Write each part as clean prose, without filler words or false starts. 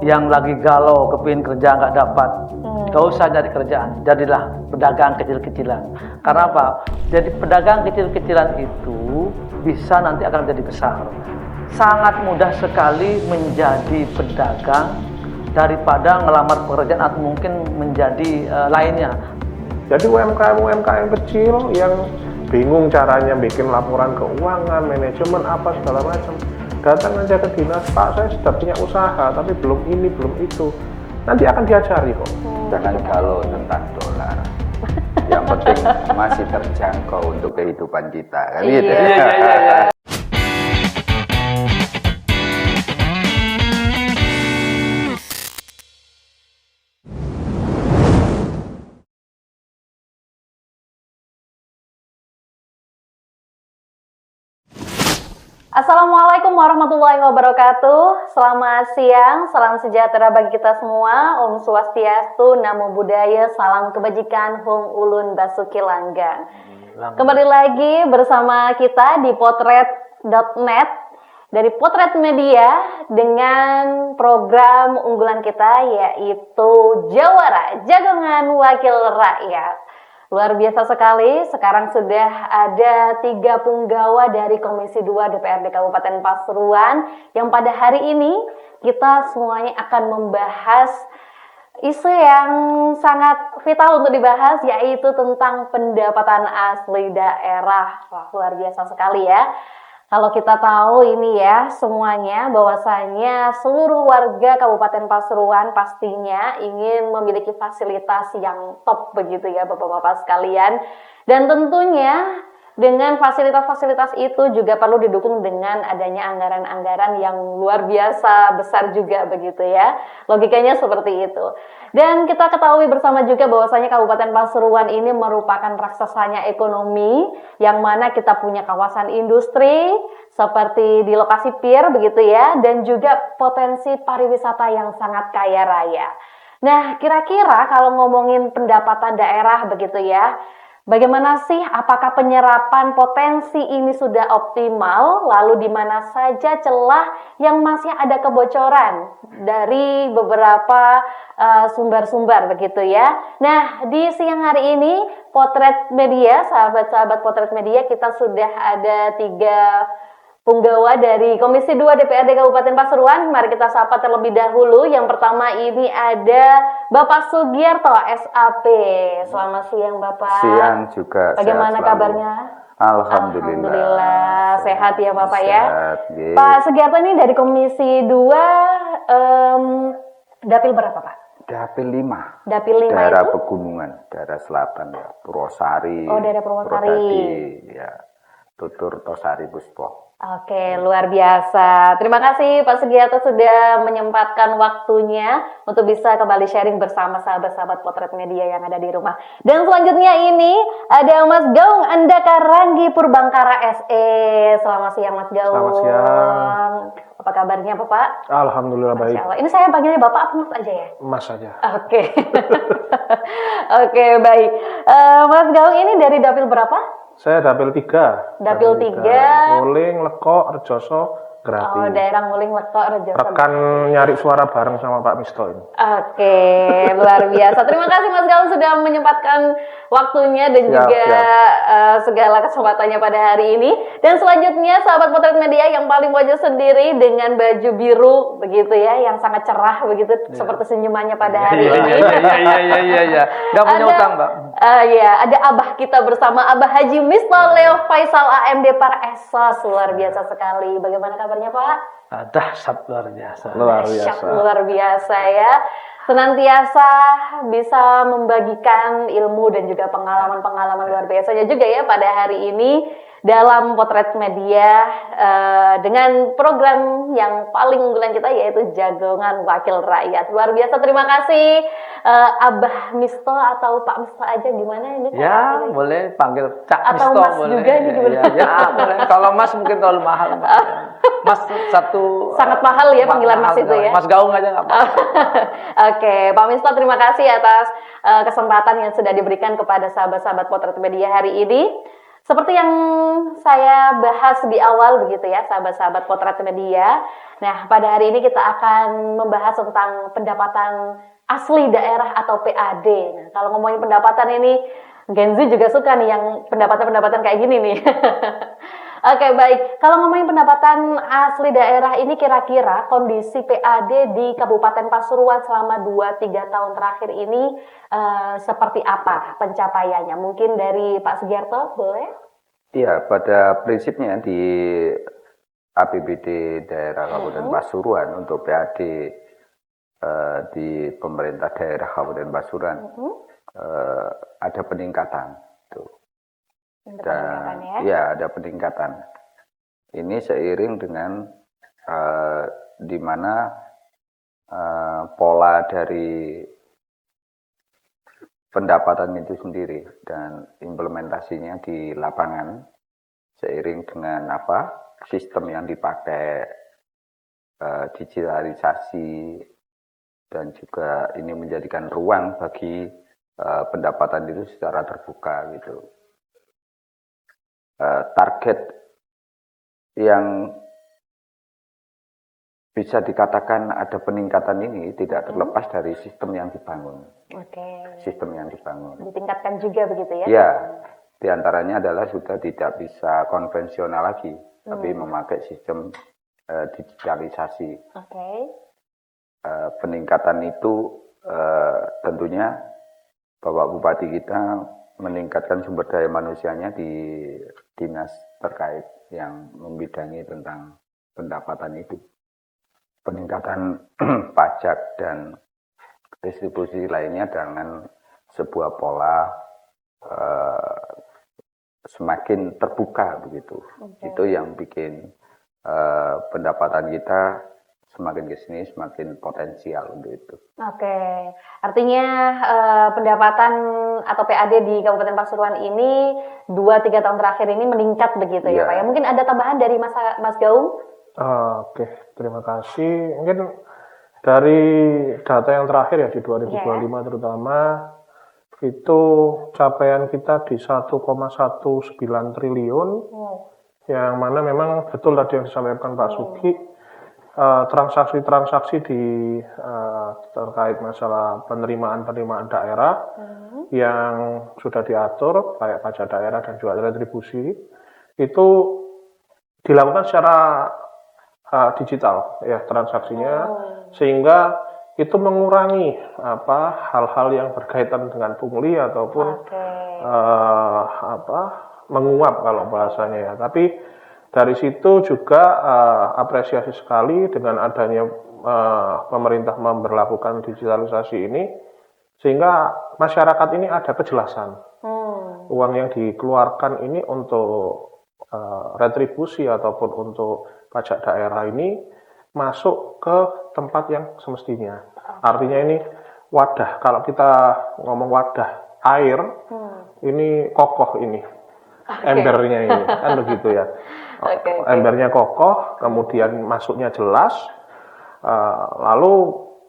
yang lagi galau, kepingin kerja nggak dapat, gak usah cari kerjaan, jadilah pedagang kecil-kecilan. Karena apa? Jadi pedagang kecil-kecilan itu bisa nanti akan menjadi besar. Sangat mudah sekali menjadi pedagang daripada ngelamar pekerjaan atau mungkin menjadi lainnya. Jadi UMKM kecil yang bingung caranya bikin laporan keuangan, manajemen apa segala macam, datang aja ke dinas, Pak, saya sudah punya usaha tapi belum ini belum itu, nanti akan diajari kok. Jangan galau tentang dolar, yang penting masih terjangkau untuk kehidupan kita kan gitu. Iya. Assalamualaikum warahmatullahi wabarakatuh. Selamat siang, salam sejahtera bagi kita semua. Om Swastiastu, Namo Buddhaya, salam kebajikan, Hum Ulun Basuki Langgang. Kembali lagi bersama kita di potret.net dari Potret Media dengan program unggulan kita yaitu Jawara, Jagongan Wakil Rakyat. Luar biasa sekali, sekarang sudah ada 3 punggawa dari Komisi 2 DPRD Kabupaten Pasuruan yang pada hari ini kita semuanya akan membahas isu yang sangat vital untuk dibahas, yaitu tentang pendapatan asli daerah. Wah, luar biasa sekali ya. Kalau kita tahu ini ya semuanya bahwasanya seluruh warga Kabupaten Pasuruan pastinya ingin memiliki fasilitas yang top begitu ya Bapak-bapak sekalian. Dan tentunya dengan fasilitas-fasilitas itu juga perlu didukung dengan adanya anggaran-anggaran yang luar biasa besar juga begitu ya. Logikanya seperti itu. Dan kita ketahui bersama juga bahwasanya Kabupaten Pasuruan ini merupakan raksasanya ekonomi yang mana kita punya kawasan industri seperti di lokasi PIR begitu ya, dan juga potensi pariwisata yang sangat kaya raya. Nah, kira-kira kalau ngomongin pendapatan daerah begitu ya, bagaimana sih, apakah penyerapan potensi ini sudah optimal? Lalu di mana saja celah yang masih ada kebocoran dari beberapa sumber-sumber begitu ya. Nah, di siang hari ini Potret Media, sahabat-sahabat Potret Media, kita sudah ada 3 punggawa dari Komisi 2 DPRD Kabupaten Pasuruan. Mari kita sapa terlebih dahulu. Yang pertama ini ada Bapak Sugiyarto SAP. Selamat siang Bapak. Siang juga. Bagaimana kabarnya? Alhamdulillah. Sehat ya Bapak sehat, ya. Ye. Pak Sugiyarto ini dari Komisi 2 Dapil berapa Pak? Dapil 5. Dapil 5 daerah itu? pegunungan, daerah selatan ya, Purwosari. Oh, daerah Purwosari. Purwodadi, ya. Tutur Tosari Puspo. Oke, luar biasa. Terima kasih Pak Sugiyarto sudah menyempatkan waktunya untuk bisa kembali sharing bersama sahabat-sahabat Potret Media yang ada di rumah. Dan selanjutnya ini ada Mas Gaung Andaka Ranggi Purbangkara SE. Selamat siang Mas Gaung. Selamat siang. Apa kabarnya Bapak? Alhamdulillah baik. Masya Allah. Ini saya panggilnya Bapak apa Mas aja ya? Mas saja. Oke. Oke, baik. Mas Gaung ini dari dapil berapa? Saya dapil 3. Dapil 3. Nguling, Lekok, Rejoso, Grati. Oh, daerah Nguling, Lekok, Rejoso. Rekan nyari suara bareng sama Pak Misto ini. Oke, luar biasa. Terima kasih Mas Gaung sudah menyempatkan waktunya dan juga segala kesempatannya pada hari ini. Dan selanjutnya sahabat Potret Media yang paling wajah sendiri dengan baju biru begitu ya, yang sangat cerah begitu seperti senyumannya pada hari ini. Iya. Gak punya utang, Mbak. Ya, ada abah kita bersama Abah Haji Miftah Leo Faisal AMD Par Esos. Luar biasa sekali. Bagaimana kabarnya Pak? Dahsyat luar biasa. Luar biasa ya. Senantiasa bisa membagikan ilmu dan juga pengalaman-pengalaman luar biasanya juga ya pada hari ini dalam Potret Media dengan program yang paling unggulan kita yaitu Jagongan Wakil Rakyat. Luar biasa, terima kasih Abah Misto atau Pak Misto aja, gimana ini? Ya, boleh panggil Cak atau Misto Mas boleh. juga ini gimana? Ya, boleh. Kalau Mas mungkin terlalu mahal. Mas satu sangat mahal ya panggilan Mas itu ya. Mas Gaung aja nggak apa-apa. Oke, Pak Misto, terima kasih atas kesempatan yang sudah diberikan kepada sahabat-sahabat Potret Media hari ini. Seperti yang saya bahas di awal begitu ya, sahabat-sahabat Potret Media. Nah, pada hari ini kita akan membahas tentang pendapatan asli daerah atau PAD. Nah, kalau ngomongin pendapatan ini, Gen Z juga suka nih yang pendapatan-pendapatan kayak gini nih. Oke, baik. Kalau ngomongin pendapatan asli daerah ini, kira-kira kondisi PAD di Kabupaten Pasuruan selama 2-3 tahun terakhir ini seperti apa pencapaiannya? Mungkin dari Pak Sugiarto, boleh? Iya, pada prinsipnya di APBD daerah Kabupaten Pasuruan untuk PAD di pemerintah daerah Kabupaten Pasuruan ada peningkatan. Tuh. Dan ya ada peningkatan. Ini seiring dengan di mana pola dari pendapatan itu sendiri dan implementasinya di lapangan seiring dengan sistem yang dipakai, digitalisasi, dan juga ini menjadikan ruang bagi pendapatan itu secara terbuka gitu. Target yang bisa dikatakan ada peningkatan ini tidak terlepas dari sistem yang dibangun. Sistem yang dibangun. Ditingkatkan juga begitu ya? Ya, diantaranya adalah sudah tidak bisa konvensional lagi, tapi memakai sistem digitalisasi. Peningkatan itu tentunya Bapak Bupati kita meningkatkan sumber daya manusianya di dinas terkait yang membidangi tentang pendapatan itu. Peningkatan pajak dan distribusi lainnya dengan sebuah pola semakin terbuka begitu. Itu yang bikin pendapatan kita semakin ke sini semakin potensial untuk itu. Artinya pendapatan atau PAD di Kabupaten Pasuruan ini 2-3 tahun terakhir ini meningkat begitu ya Pak ya. Mungkin ada tambahan dari Mas Gaung? Terima kasih. Mungkin dari data yang terakhir ya di 2025 terutama itu capaian kita di 1,19 triliun yang mana memang betul tadi yang disampaikan Pak Sugi. Transaksi-transaksi di terkait masalah penerimaan daerah yang sudah diatur kayak pajak daerah dan juga retribusi itu dilakukan secara digital ya transaksinya sehingga itu mengurangi hal-hal yang berkaitan dengan pungli ataupun menguap kalau bahasanya ya. Tapi dari situ juga apresiasi sekali dengan adanya pemerintah memberlakukan digitalisasi ini, sehingga masyarakat ini ada kejelasan. Uang yang dikeluarkan ini untuk retribusi ataupun untuk pajak daerah ini masuk ke tempat yang semestinya. Artinya ini wadah, kalau kita ngomong wadah air, ini kokoh ini. Embernya ini kan begitu ya. Embernya kokoh, kemudian masuknya jelas. Lalu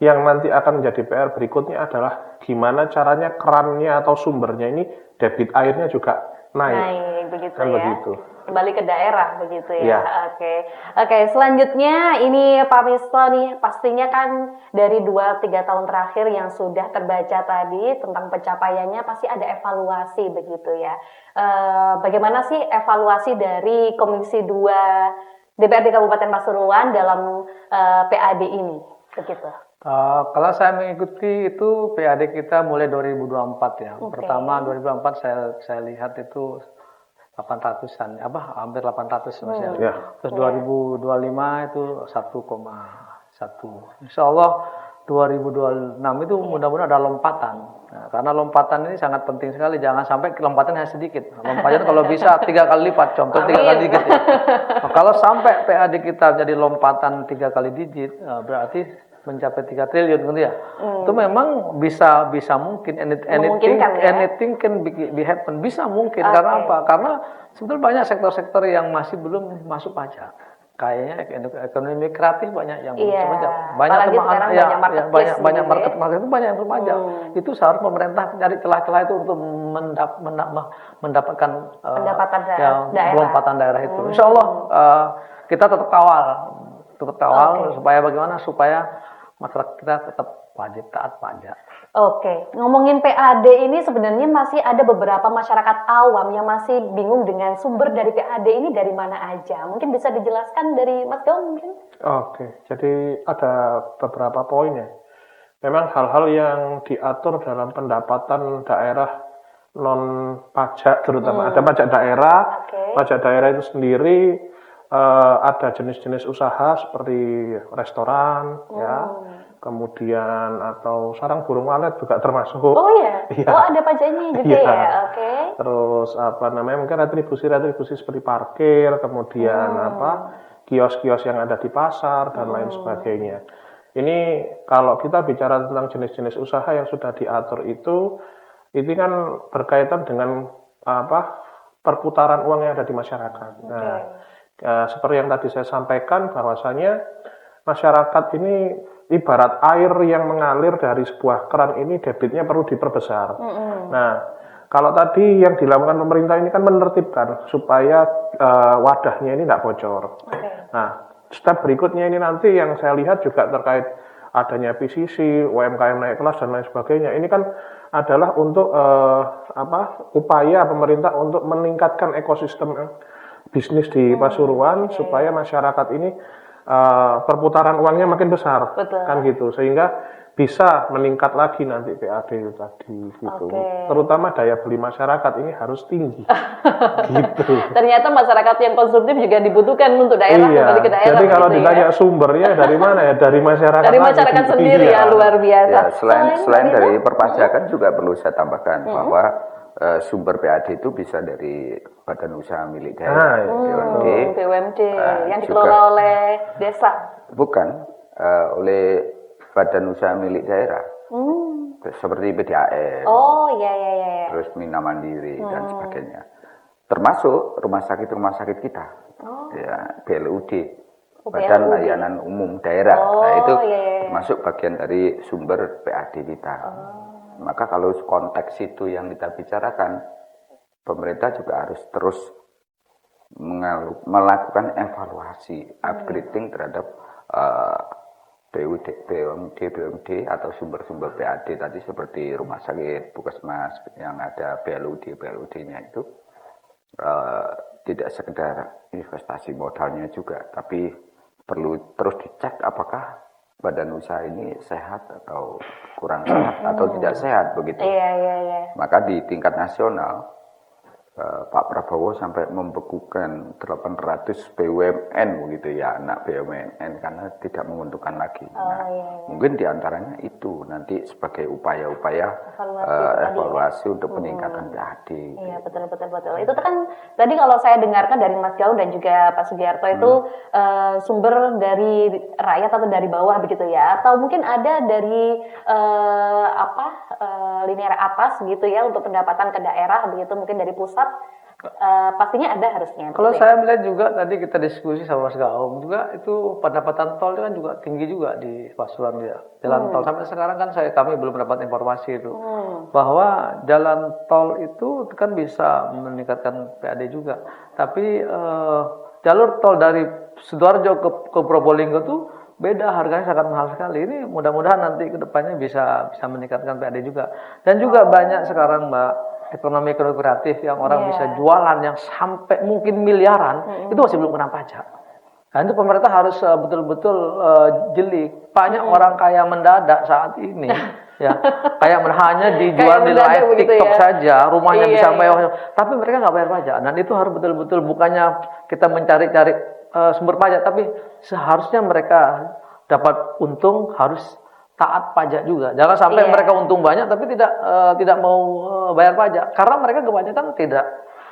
yang nanti akan menjadi PR berikutnya adalah gimana caranya kerannya atau sumbernya ini debit airnya juga naik begitu kan ya. Begitu. Kembali ke daerah begitu ya. Oke. Selanjutnya ini Pak Misto nih, pastinya kan dari 2-3 tahun terakhir yang sudah terbaca tadi tentang pencapaiannya pasti ada evaluasi begitu ya. Bagaimana sih evaluasi dari Komisi 2 DPRD Kabupaten Pasuruan dalam PAD ini begitu? Kalau saya mengikuti itu PAD kita mulai 2024 ya. Pertama 2024 saya lihat itu 800-an, hampir 800 Mas ya. Terus 2025 itu 1,1. Insya Allah 2026 itu mudah-mudahan ada lompatan. Nah, karena lompatan ini sangat penting sekali. Jangan sampai lompatan hanya sedikit. Lompatan kalau bisa 3 kali lipat. Contoh 3 kali digit. Ya. Nah, kalau sampai PAD kita jadi lompatan 3 kali digit, berarti mencapai 3 triliun gitu ya. Itu memang bisa mungkin anything can be happen. Bisa mungkin karena apa? Karena sebetulnya banyak sektor-sektor yang masih belum masuk pajak. kayaknya ekonomi kreatif banyak yang Iya. remaja. Apalagi sekarang banyak marketplace banyak gitu ya. market itu banyak yang remaja. Itu seharusnya pemerintah cari celah-celah itu untuk mendapatkan Pendapatan yang daerah. lompatan daerah itu. Insya Allah kita tetap kawal supaya bagaimana supaya masyarakat kita tetap wajib taat pajak. Oke, ngomongin PAD ini sebenarnya masih ada beberapa masyarakat awam yang masih bingung dengan sumber dari PAD ini dari mana aja. Mungkin bisa dijelaskan dari Mas Gaul mungkin? Oke, jadi ada beberapa poin ya. Memang hal-hal yang diatur dalam pendapatan daerah non pajak, terutama ada pajak daerah. Pajak daerah itu sendiri ada jenis-jenis usaha seperti restoran, ya, kemudian atau sarang burung walet juga termasuk. Oh iya, oh ada pajaknya juga ya, oke. Terus apa namanya, mungkin retribusi seperti parkir, kemudian kios-kios yang ada di pasar dan lain sebagainya. Ini kalau kita bicara tentang jenis-jenis usaha yang sudah diatur itu kan berkaitan dengan perputaran uang yang ada di masyarakat. Nah, seperti yang tadi saya sampaikan bahwasanya masyarakat ini ibarat air yang mengalir dari sebuah keran ini debitnya perlu diperbesar. Nah, kalau tadi yang dilakukan pemerintah ini kan menertibkan supaya wadahnya ini tidak bocor. Nah, step berikutnya ini nanti yang saya lihat juga terkait adanya PCC, UMKM naik kelas dan lain sebagainya. Ini kan adalah untuk upaya pemerintah untuk meningkatkan ekosistem bisnis di Pasuruan supaya masyarakat ini perputaran uangnya makin besar. Kan gitu, sehingga bisa meningkat lagi nanti PAD itu tadi gitu. Terutama daya beli masyarakat ini harus tinggi. Gitu. Ternyata masyarakat yang konsumtif juga dibutuhkan untuk daerah, kembali ke daerah. Jadi kalau gitu ditanya sumbernya dari mana ya? Dari masyarakat. Dari masyarakat sendiri ya, luar biasa. Ya, selain dari perpajakan juga perlu saya tambahkan bahwa sumber PAD itu bisa dari badan usaha milik daerah, BUMD yang dikelola oleh desa. Bukan, oleh badan usaha milik daerah. Seperti PDAM. Oh, iya. Terus Mina Mandiri dan sebagainya. Termasuk rumah sakit kita. Ya, BLUD. Badan Layanan Umum Daerah. Nah, itu termasuk bagian dari sumber PAD kita. Maka kalau konteks itu yang kita bicarakan, pemerintah juga harus terus melakukan evaluasi, upgrading terhadap BUMD atau sumber-sumber PAD tadi seperti rumah sakit, puskesmas yang ada BLUD-nya itu tidak sekedar investasi modalnya juga, tapi perlu terus dicek apakah badan usaha ini sehat atau kurang sehat atau tidak sehat begitu. Iya. Maka di tingkat nasional Pak Prabowo sampai membekukan 800 BUMN begitu ya, anak BUMN karena tidak menguntungkan lagi. Mungkin diantaranya itu nanti sebagai upaya-upaya evaluasi untuk peningkatan PAD. Iya, betul. Itu kan tadi kalau saya dengarkan dari Mas Gaul dan juga Pak Sugiarto itu sumber dari rakyat atau dari bawah begitu ya, atau mungkin ada dari linear atas gitu ya untuk pendapatan ke daerah begitu, mungkin dari pusat. Pastinya ada harusnya. Kalau saya melihat juga tadi kita diskusi sama Mas Gaum juga itu pendapatan tol itu kan juga tinggi juga di Pasuruan ya. Jalan tol sampai sekarang kan kami belum mendapat informasi itu bahwa jalan tol itu kan bisa meningkatkan PAD juga. Tapi jalur tol dari Sidoarjo ke Probolinggo tuh beda, harganya sangat mahal sekali. Ini mudah-mudahan nanti ke depannya bisa meningkatkan PAD juga. Dan juga banyak sekarang Mbak ekonomi kreatif yang orang bisa jualan yang sampai mungkin miliaran itu masih belum kena pajak. Nah, itu pemerintah harus betul-betul jeli. Banyak orang kaya mendadak saat ini ya, kayak hanya dijual di live TikTok saja, rumahnya bisa mewah, tapi mereka nggak bayar pajak. Dan itu harus betul-betul, bukannya kita mencari-cari sumber pajak, tapi seharusnya mereka dapat untung harus taat pajak juga. Jangan sampai mereka untung banyak tapi tidak mau bayar pajak, karena mereka kebanyakan tidak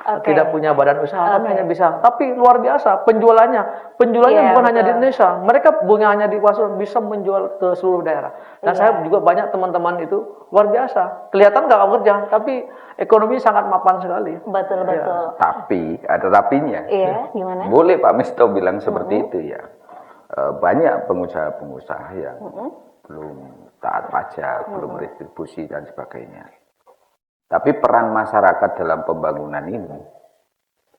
Oke. tidak punya badan usaha, kami Oke. hanya bisa. Tapi luar biasa penjualannya Iya, bukan hanya di betul. Indonesia, mereka bukan hanya di Pasuruan, bisa menjual ke seluruh daerah. Dan Iya. saya juga banyak teman-teman itu luar biasa, kelihatan nggak kerja, tapi ekonomi sangat mapan sekali. Betul, Iya. betul. Tapi ada tapinya. Iya, gimana? Boleh Pak Misto bilang seperti itu ya. Banyak pengusaha-pengusaha yang belum taat pajak, belum retribusi dan sebagainya. Tapi peran masyarakat dalam pembangunan ini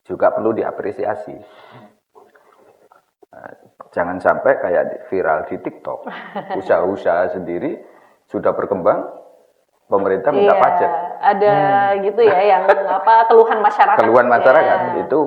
juga perlu diapresiasi. Jangan sampai kayak viral di TikTok, usaha-usaha sendiri sudah berkembang, pemerintah minta Iya, pajak. ada gitu ya yang keluhan masyarakat. Keluhan masyarakat Ya. itu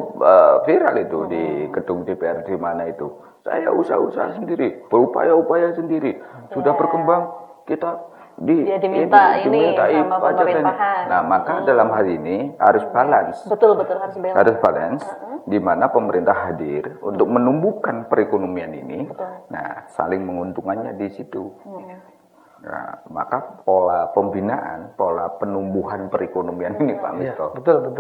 viral itu di gedung DPR di mana itu. Saya usaha-usaha sendiri, berupaya-upaya sendiri, sudah berkembang, kita Ya, diminta ini sama pajak ini. pemerintahan. Nah, maka dalam hal ini harus balance. Betul, betul harus balance. Harus balance, di mana pemerintah hadir untuk menumbuhkan perekonomian ini. Nah, saling menguntungkannya di situ. Nah, maka pola pembinaan, pola penumbuhan perekonomian ini Pak Iya, Misto. betul.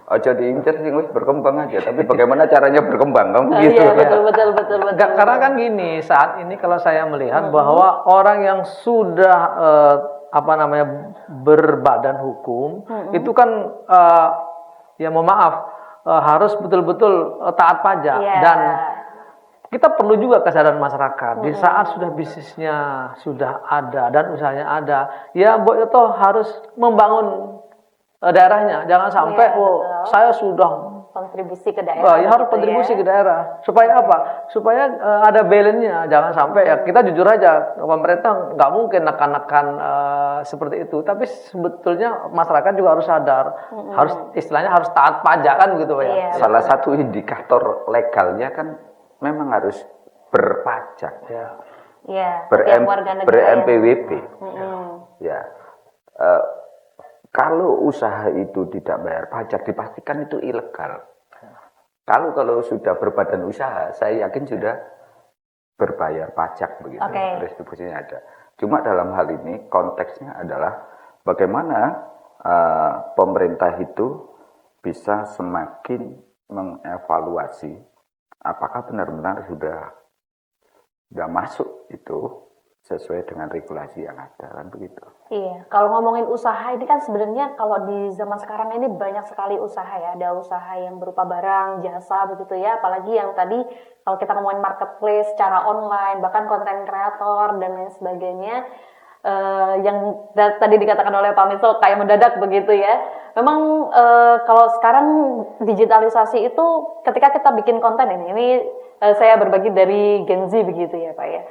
Aja diincar sih wis berkembang aja, tapi bagaimana caranya berkembang kan Oh, begitu. iya, betul. Enggak, karena kan gini, saat ini kalau saya melihat bahwa orang yang sudah berbadan hukum itu kan ya mohon maaf harus betul-betul taat pajak. Iya. Dan kita perlu juga kesadaran masyarakat di saat sudah bisnisnya sudah ada dan usahanya ada, ya itu harus membangun daerahnya. Jangan sampai Iya, betul. saya sudah Kontribusi ke daerah. ya harus gitu kontribusi ya. ke daerah. Supaya apa? Supaya ada balance-nya. Jangan sampai ya kita jujur aja, pemerintah nggak mungkin nekan-nekan seperti itu. Tapi sebetulnya masyarakat juga harus sadar, harus istilahnya harus taat pajak kan gitu ya. Iya. Salah satu indikator legalnya kan memang harus berpajak, Ya. Iya, setiap warga negara yang- ber-NPWP. Ya. Kalau usaha itu tidak bayar pajak, dipastikan itu ilegal. Kalau sudah berbadan usaha, saya yakin sudah berbayar pajak begitu, Oke. retribusinya ada. Cuma dalam hal ini konteksnya adalah bagaimana pemerintah itu bisa semakin mengevaluasi apakah benar-benar sudah masuk itu sesuai dengan regulasi yang ada kan begitu. Iya, kalau ngomongin usaha ini kan sebenarnya kalau di zaman sekarang ini banyak sekali usaha ya. Ada usaha yang berupa barang, jasa begitu ya. Apalagi yang tadi kalau kita ngomongin marketplace secara online, bahkan konten kreator dan lain sebagainya. Yang tadi dikatakan oleh Pak Misto kayak mendadak begitu ya. Memang kalau sekarang digitalisasi itu ketika kita bikin konten ini saya berbagi dari Gen Z begitu ya Pak ya.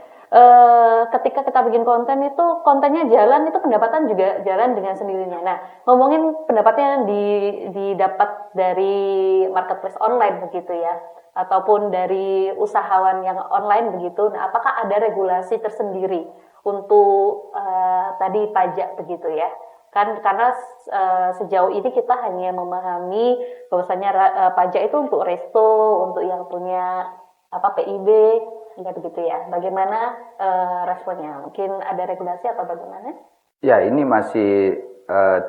Ketika kita bikin konten itu kontennya jalan, itu pendapatan juga jalan dengan sendirinya. Nah, ngomongin pendapatnya yang didapat dari marketplace online begitu ya, ataupun dari usahawan yang online begitu. Nah, apakah ada regulasi tersendiri untuk tadi pajak begitu ya? Kan karena sejauh ini kita hanya memahami bahwasanya pajak itu untuk resto, untuk yang punya PIB. Enggak begitu ya. Bagaimana responnya? Mungkin ada regulasi atau bagaimana? Ya, ini masih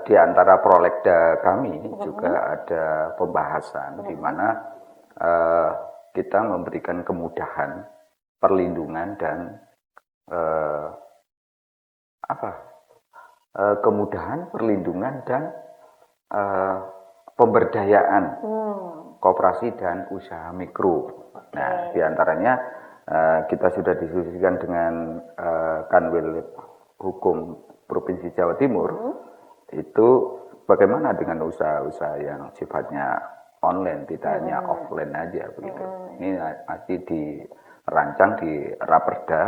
di antara prolegda kami juga ada pembahasan di mana kita memberikan kemudahan, perlindungan dan kemudahan, perlindungan dan pemberdayaan koperasi dan usaha mikro. Nah, di antaranya kita sudah diskusikan dengan Kanwil Hukum Provinsi Jawa Timur, itu bagaimana dengan usaha-usaha yang sifatnya online, tidak hanya offline aja begitu. Ini masih dirancang di Raperda.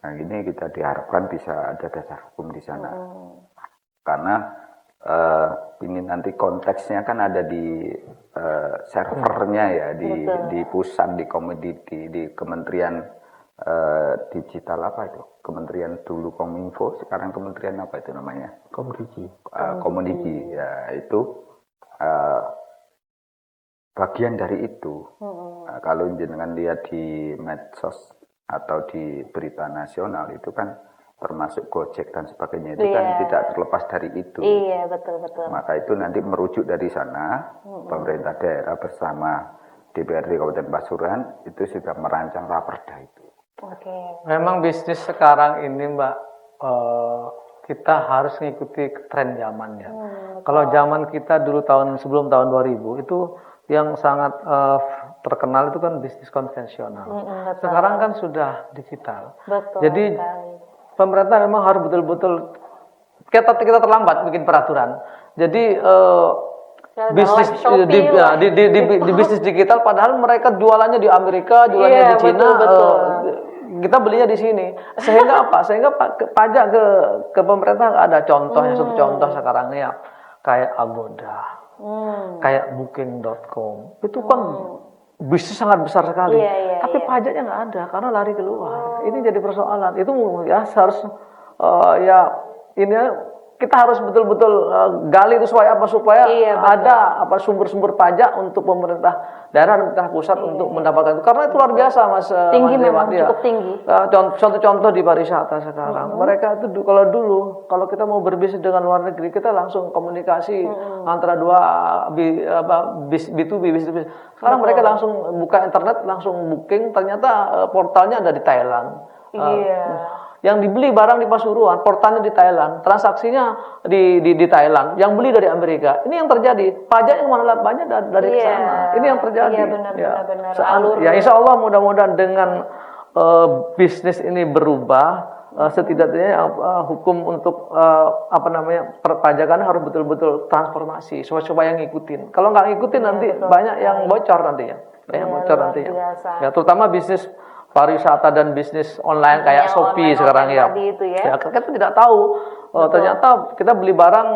Nah, ini kita diharapkan bisa ada dasar hukum di sana. Karena ini nanti konteksnya kan ada di servernya ya, di pusat, di komoditi, di Kementerian Digital apa itu? Kementerian dulu Kominfo, sekarang Kementerian apa itu namanya? Komoditi. Ya, itu bagian dari itu. Nah, kalau jenengan lihat di medsos atau di berita nasional itu kan termasuk Gojek dan sebagainya itu kan tidak terlepas dari itu. Iya, betul. Maka itu nanti merujuk dari sana, pemerintah daerah bersama DPRD Kabupaten Pasuruan itu sudah merancang raperda itu. Oke. Memang bisnis sekarang ini Mbak, kita harus mengikuti tren zamannya. Kalau zaman kita dulu sebelum tahun 2000 itu yang sangat terkenal itu kan bisnis konvensional. Sekarang kan sudah digital. Betul. Jadi sekali. pemerintah memang harus betul-betul kita terlambat bikin peraturan. Jadi bisnis di bisnis digital padahal mereka jualannya di Amerika, jualannya di Cina, betul. kita belinya di sini. Sehingga apa? Sehingga pajak ke pemerintah nggak ada. Contohnya satu contoh sekarang ya kayak Agoda, kayak Booking.com. Itu kan bisnis sangat besar sekali. Tapi pajaknya nggak ada karena lari keluar. Ini jadi persoalan. Itu ya harus kita harus betul-betul gali itu supaya ada sumber-sumber pajak untuk pemerintah daerah dan pemerintah pusat untuk mendapatkan itu. Karena itu luar biasa Mas. Tinggi Mas memang, Dewa, cukup tinggi. Contoh di pariwisata sekarang. Mereka itu kalau kita mau berbisnis dengan luar negeri, kita langsung komunikasi antara dua B2B bisnis. Sekarang mereka langsung buka internet, langsung booking, ternyata portalnya ada di Thailand. Yang dibeli barang di Pasuruan, portalnya di Thailand, transaksinya di Thailand, yang beli dari Amerika. Ini yang terjadi. Pajak yang mana banyak dari sana. Ini yang terjadi. Iya, benar. Ya, insya Allah mudah-mudahan dengan bisnis ini berubah, setidaknya hukum untuk perpajakan harus betul-betul transformasi supaya ngikutin. Kalau nggak ngikutin nanti banyak yang bocor nantinya. Ya, terutama bisnis pariwisata dan bisnis online kayak Shopee sekarang ya. Ya, kita tidak tahu. Ternyata kita beli barang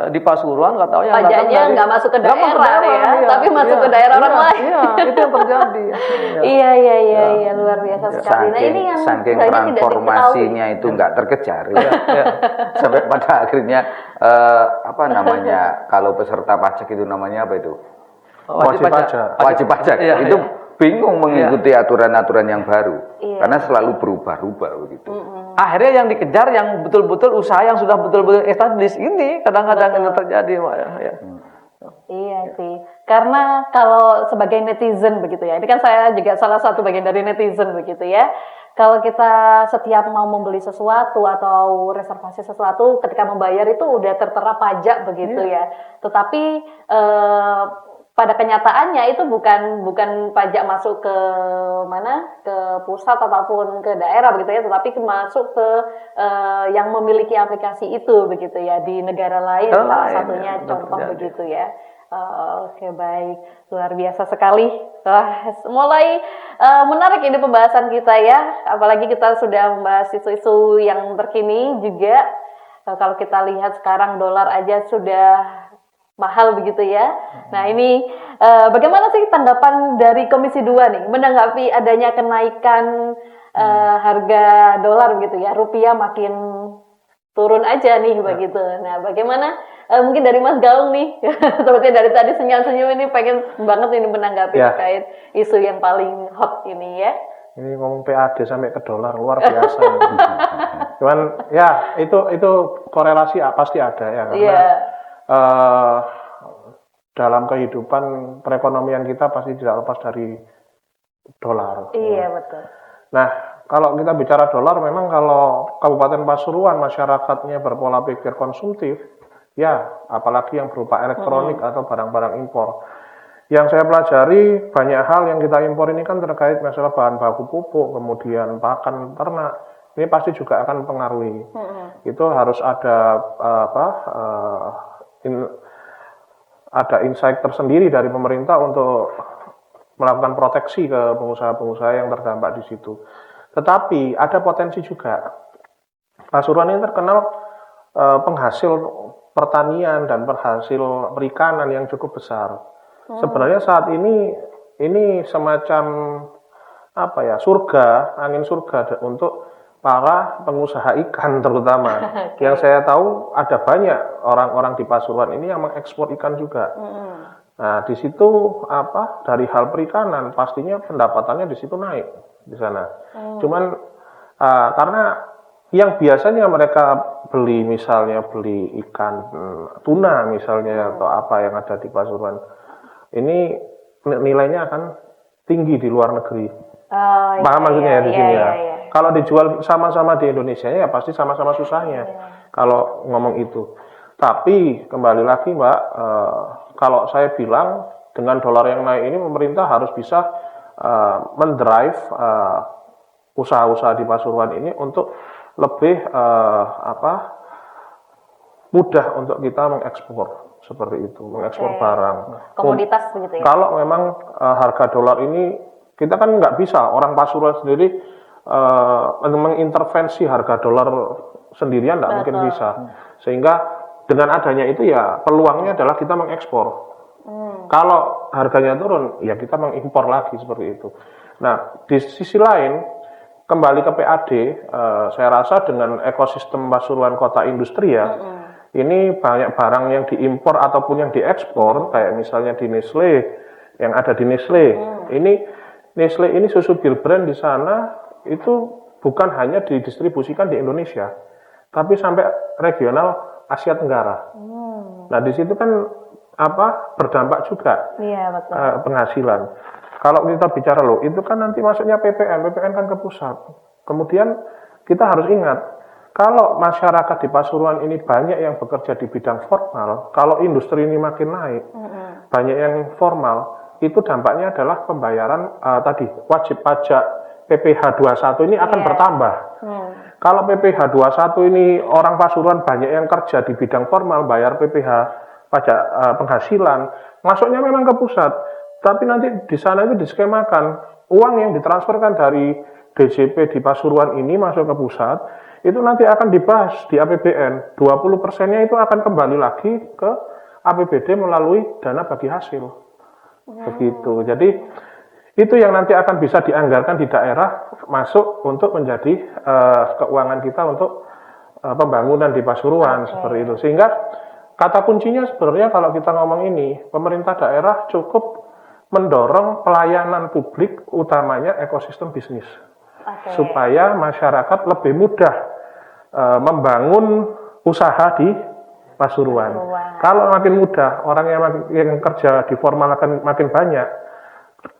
di Pasuruan nggak tahu yang pajaknya nggak masuk ke daerah, tapi masuk ke daerah orang lain. Iya, itu yang terjadi. Iya, luar biasa sekali. Nah, ini yang saking transformasinya itu nggak terkejar, sampai pada akhirnya kalau peserta pajak itu namanya apa itu? Wajib pajak. Itu bingung mengikuti aturan-aturan yang baru karena selalu berubah-ubah begitu. Akhirnya yang dikejar yang betul-betul usaha yang sudah betul-betul established ini kadang-kadang yang terjadi, ya. Iya sih, karena kalau sebagai netizen begitu ya, ini kan saya juga salah satu bagian dari netizen begitu ya. Kalau kita setiap mau membeli sesuatu atau reservasi sesuatu, ketika membayar itu udah tertera pajak begitu ya. Tetapi pada kenyataannya itu bukan pajak masuk ke pusat ataupun ke daerah begitu ya, tetapi masuk ke yang memiliki aplikasi itu begitu ya di negara lain salah satunya contoh begitu ya. Oke, baik, luar biasa sekali. Mulai menarik ini pembahasan kita ya, apalagi kita sudah membahas isu-isu yang terkini juga. Kalau kita lihat sekarang dolar aja sudah mahal begitu ya. Nah, ini bagaimana sih tanggapan dari Komisi 2 nih menanggapi adanya kenaikan harga dolar begitu ya, rupiah makin turun aja nih begitu. Nah, bagaimana mungkin dari Mas Gaung nih, sepertinya dari tadi senyum-senyum ini pengen banget ini menanggapi terkait isu yang paling hot ini ya. Ini ngomong PAD sampai ke dolar luar biasa. Cuman ya itu korelasi pasti ada ya karena dalam kehidupan perekonomian kita pasti tidak lepas dari dolar. Iya, betul. Nah, kalau kita bicara dolar, memang kalau Kabupaten Pasuruan masyarakatnya berpola pikir konsumtif, ya apalagi yang berupa elektronik atau barang-barang impor. Yang saya pelajari, banyak hal yang kita impor ini kan terkait masalah bahan baku pupuk, kemudian pakan ternak. Ini pasti juga akan mempengaruhi. Itu harus ada ada insight tersendiri dari pemerintah untuk melakukan proteksi ke pengusaha-pengusaha yang terdampak di situ. Tetapi ada potensi juga. Pasuruan ini terkenal penghasil pertanian dan penghasil perikanan yang cukup besar. Sebenarnya saat ini semacam surga, angin surga untuk para pengusaha ikan terutama. Yang saya tahu ada banyak orang-orang di Pasuruan ini yang mengekspor ikan juga. Nah, di situ dari hal perikanan pastinya pendapatannya di situ naik di sana. Cuman karena yang biasanya mereka beli, misalnya beli ikan tuna misalnya atau apa yang ada di Pasuruan, ini nilainya akan tinggi di luar negeri. Paham maksudnya ya di sini ya. Kalau dijual sama-sama di Indonesia ya pasti sama-sama susahnya. Kalau ngomong itu. Tapi kembali lagi Mbak, kalau saya bilang dengan dolar yang naik ini pemerintah harus bisa mendrive usaha-usaha di Pasuruan ini untuk lebih mudah untuk kita mengekspor seperti itu, mengekspor barang. Komoditas begitu ya. Kalau memang harga dolar ini kita kan nggak bisa, orang Pasuruan sendiri mengintervensi harga dolar sendirian nggak mungkin bisa. Sehingga dengan adanya itu ya peluangnya adalah kita mengekspor. Kalau harganya turun, ya kita mengimpor lagi seperti itu. Nah, di sisi lain, kembali ke PAD, saya rasa dengan ekosistem Pasuruan kota industri ya, ini banyak barang yang diimpor ataupun yang diekspor, kayak misalnya di Nestle, yang ada di Nestle. Ini Nestle ini susu Bill Brand di sana itu bukan hanya didistribusikan di Indonesia, tapi sampai regional Asia Tenggara. Nah, di situ kan berdampak juga penghasilan. Kalau kita bicara itu kan nanti masuknya PPN kan ke pusat. Kemudian kita harus ingat, kalau masyarakat di Pasuruan ini banyak yang bekerja di bidang formal, kalau industri ini makin naik, banyak yang formal, itu dampaknya adalah pembayaran wajib pajak PPh 21 ini akan bertambah. Kalau PPh 21 ini orang Pasuruan banyak yang kerja di bidang formal, bayar PPh pajak penghasilan, masuknya memang ke pusat, tapi nanti di sana itu diskemakan, uang yang ditransferkan dari DJP di Pasuruan ini masuk ke pusat, itu nanti akan dibahas di APBN, 20%-nya itu akan kembali lagi ke APBD melalui dana bagi hasil. Begitu. Jadi itu yang nanti akan bisa dianggarkan di daerah masuk untuk menjadi keuangan kita untuk pembangunan di Pasuruan seperti itu. Sehingga kata kuncinya sebenarnya kalau kita ngomong ini, pemerintah daerah cukup mendorong pelayanan publik, utamanya ekosistem bisnis, supaya masyarakat lebih mudah membangun usaha di Pasuruan. Kalau makin mudah, orang yang kerja di formal akan makin banyak,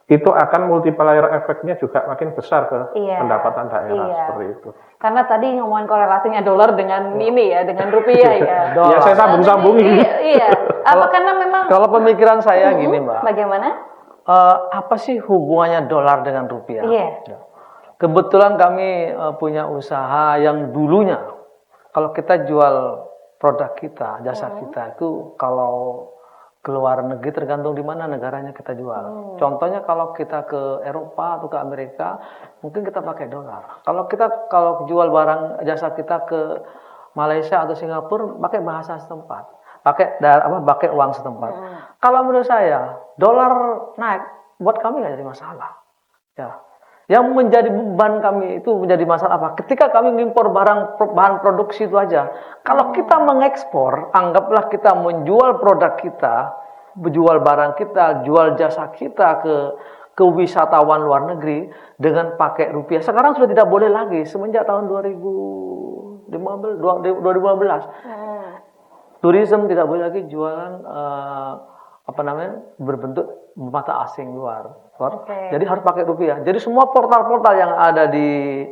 itu akan multiplier efeknya juga makin besar ke pendapatan daerah seperti itu. Karena tadi ngomongin korelasinya dolar dengan ini ya, dengan rupiah ya. Ya saya sambung-sambungin. Iya. Karena memang kalau pemikiran saya gini Mbak. Bagaimana? Apa sih hubungannya dolar dengan rupiah? Iya. Kebetulan kami punya usaha yang dulunya kalau kita jual produk kita, jasa kita itu kalau ke luar negeri tergantung di mana negaranya kita jual. Contohnya kalau kita ke Eropa atau ke Amerika, mungkin kita pakai dolar. Kalau jual barang jasa kita ke Malaysia atau Singapura, pakai bahasa setempat, pakai uang setempat. Kalau menurut saya, dolar naik buat kami nggak jadi masalah. Ya. Yang menjadi beban kami itu menjadi masalah apa? Ketika kami mengimpor bahan produksi itu aja. Kalau kita mengekspor, anggaplah kita menjual produk kita, menjual barang kita, jual jasa kita ke wisatawan luar negeri dengan pakai rupiah. Sekarang sudah tidak boleh lagi semenjak tahun 2015. Tourism tidak boleh lagi jualan berbentuk mata asing luar. Jadi harus pakai rupiah. Jadi semua portal-portal yang ada di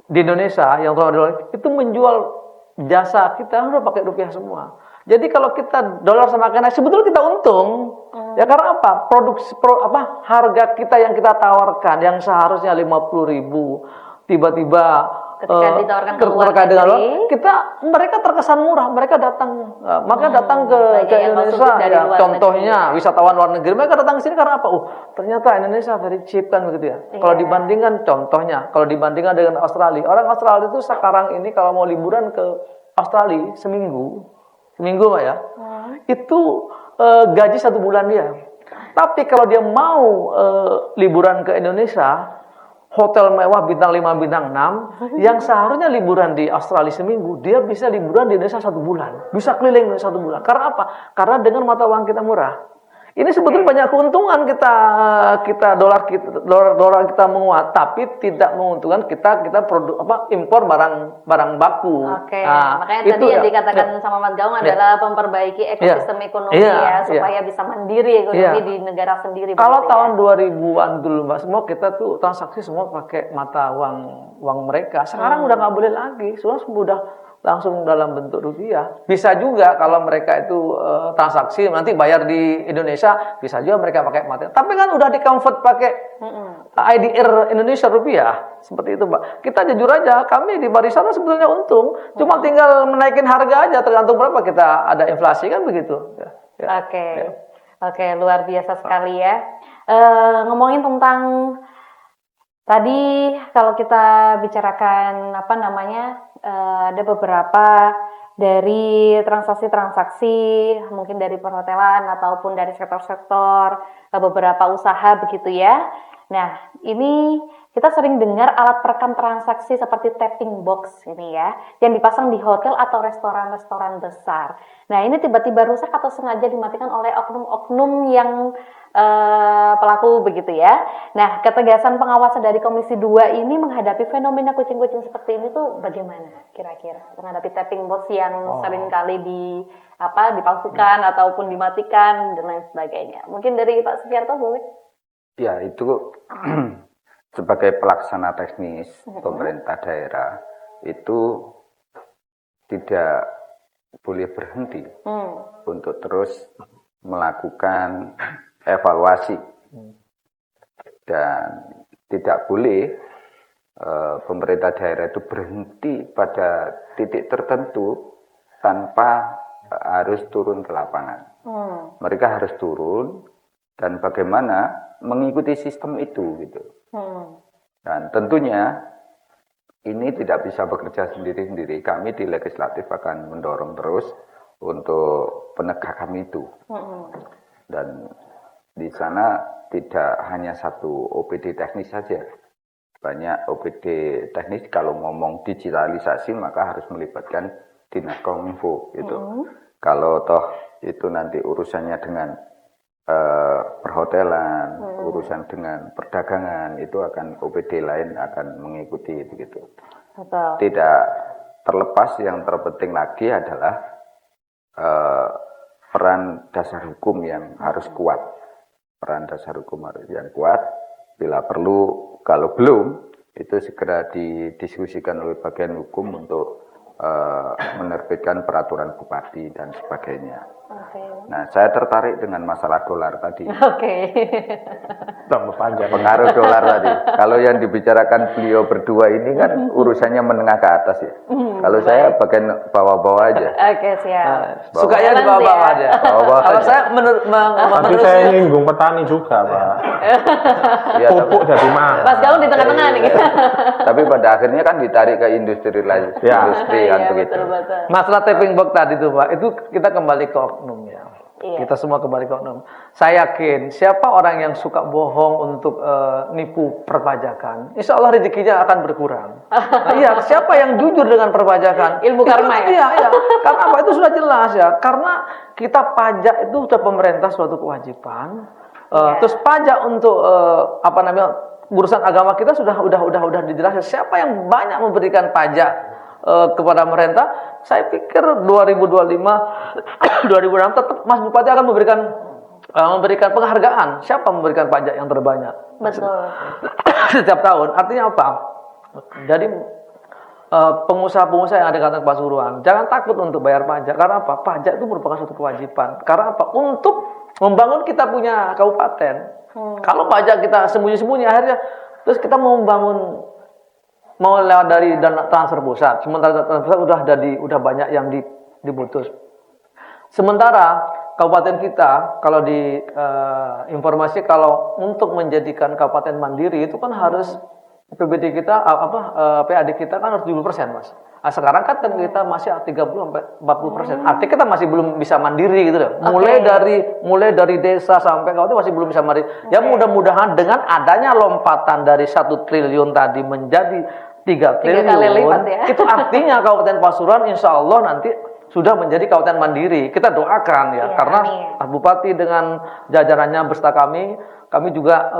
di Indonesia yang itu menjual jasa kita harus pakai rupiah semua. Jadi kalau kita dolar semakin naik, sebetulnya kita untung. Ya karena apa? Harga kita yang kita tawarkan yang seharusnya 50.000 tiba-tiba ketika ditawarkan ke luar negeri, mereka terkesan murah, mereka datang, maka datang ke Indonesia. Ya, contohnya wisatawan luar negeri, mereka datang ke sini karena apa? Ternyata Indonesia very cheap kan begitu ya. Kalau dibandingkan, kalau dibandingkan dengan Australia, orang Australia itu sekarang ini kalau mau liburan ke Australia seminggu Pak ya, itu gaji 1 bulan dia. Tapi kalau dia mau liburan ke Indonesia, hotel mewah bintang 5, bintang 6, yang seharusnya liburan di Australia seminggu, dia bisa liburan di Indonesia 1 bulan. Bisa keliling 1 bulan. Karena apa? Karena dengan mata uang kita murah. Ini sebetulnya banyak keuntungan dolar kita menguat, tapi tidak menguntungkan kita produk impor barang baku. Oke, Nah, makanya itu tadi yang ya, dikatakan sama Mas Gaung adalah memperbaiki ekosistem ekonomi ya, supaya bisa mandiri ekonomi di negara sendiri. Kalau begitu tahun 2000-an dulu Mbak, semua kita tuh transaksi semua pakai mata uang mereka. Sekarang udah nggak boleh lagi, semua udah langsung dalam bentuk rupiah. Bisa juga kalau mereka itu transaksi nanti bayar di Indonesia, bisa juga mereka pakai mata. Tapi kan udah di-convert pakai IDR Indonesia rupiah. Seperti itu, Mbak. Kita jujur aja, kami di Barisan sebetulnya untung. Cuma tinggal menaikin harga aja, tergantung berapa kita ada inflasi kan begitu. Oke, luar biasa sekali ya. Ngomongin tentang tadi kalau kita bicarakan ada beberapa dari transaksi-transaksi mungkin dari perhotelan ataupun dari sektor-sektor beberapa usaha begitu ya. Nah, ini kita sering dengar alat perekam transaksi seperti tapping box ini ya, yang dipasang di hotel atau restoran-restoran besar. Nah, ini tiba-tiba rusak atau sengaja dimatikan oleh oknum-oknum yang pelaku begitu ya. Nah, ketegasan pengawasan dari Komisi 2 ini menghadapi fenomena kucing-kucing seperti ini tuh bagaimana kira-kira? Menghadapi tapping box yang sering kali dipalsukan ataupun dimatikan dan lain sebagainya. Mungkin dari Pak Sufianto boleh? Ya, itu sebagai pelaksana teknis pemerintah daerah itu tidak boleh berhenti untuk terus melakukan evaluasi dan tidak boleh pemerintah daerah itu berhenti pada titik tertentu tanpa harus turun ke lapangan. Mereka harus turun dan bagaimana mengikuti sistem itu gitu. Dan tentunya ini tidak bisa bekerja sendiri-sendiri. Kami di legislatif akan mendorong terus untuk penegakan itu. Dan di sana tidak hanya satu OPD teknis saja. Banyak OPD teknis, kalau ngomong digitalisasi maka harus melibatkan Dinas Kominfo gitu. Kalau toh itu nanti urusannya dengan perhotelan, urusan dengan perdagangan, itu akan OPD lain akan mengikuti begitu. Tidak terlepas, yang terpenting lagi adalah peran dasar hukum yang harus kuat. Peran dasar hukum harus yang kuat. Bila perlu, kalau belum, itu segera didiskusikan oleh bagian hukum untuk menerbitkan peraturan bupati dan sebagainya. Nah, saya tertarik dengan masalah dolar tadi. Tambah panjang. Pengaruh dolar tadi. Kalau yang dibicarakan beliau berdua ini kan urusannya menengah ke atas ya. Kalau saya bagian bawah-bawah aja. Siap. Sukanya di bawah-bawah aja. Kalau saya Tapi saya nyinggung petani juga, Pak. Ya, Pupuk jadi mahal. Mas Gaung di tengah-tengah nih. Tapi pada akhirnya kan ditarik ke industri lain. Industri kan begitu. Betul. masalah tapping box tadi tuh Pak, itu kita kembali ke oknum ya. Kita semua kembali ke oknum. Saya yakin siapa orang yang suka bohong untuk nipu perpajakan, insya Allah rezekinya akan berkurang. Iya, siapa yang jujur dengan perpajakan? Ilmu karma ya? Iya. Karena apa? Itu sudah jelas ya. Karena kita pajak itu sudah pemerintah suatu kewajiban. Terus pajak untuk urusan agama kita sudah dijelaskan. Siapa yang banyak memberikan pajak kepada pemerintah? Saya pikir 2025, 2026 tetap Mas Bupati akan memberikan penghargaan. Siapa memberikan pajak yang terbanyak? Betul. Setiap tahun. Artinya apa? Jadi pengusaha-pengusaha yang ada kata Pak Suruhan, jangan takut untuk bayar pajak. Karena apa? Pajak itu merupakan suatu kewajiban. Karena apa? Untuk membangun kita punya kabupaten. Kalau pajak kita sembunyi-sembunyi, akhirnya terus kita mau lewat dari dana transfer pusat. Sementara transfer pusat udah banyak yang diputus. Sementara kabupaten kita kalau di informasi kalau untuk menjadikan kabupaten mandiri itu kan harus PBD kita PAD kita kan harus 70%, Mas. Nah, sekarang kan kita masih 30-40%. Artinya kita masih belum bisa mandiri gitu loh. Mulai dari desa sampai kabupaten masih belum bisa mandiri. Ya mudah-mudahan dengan adanya lompatan dari 1 triliun tadi menjadi 3 triliun. Kali lipat ya. Itu artinya Kabupaten Pasuruan insya Allah nanti sudah menjadi kabupaten mandiri. Kita doakan ya, Iya, karena amin. Pak Bupati dengan jajarannya beserta kami juga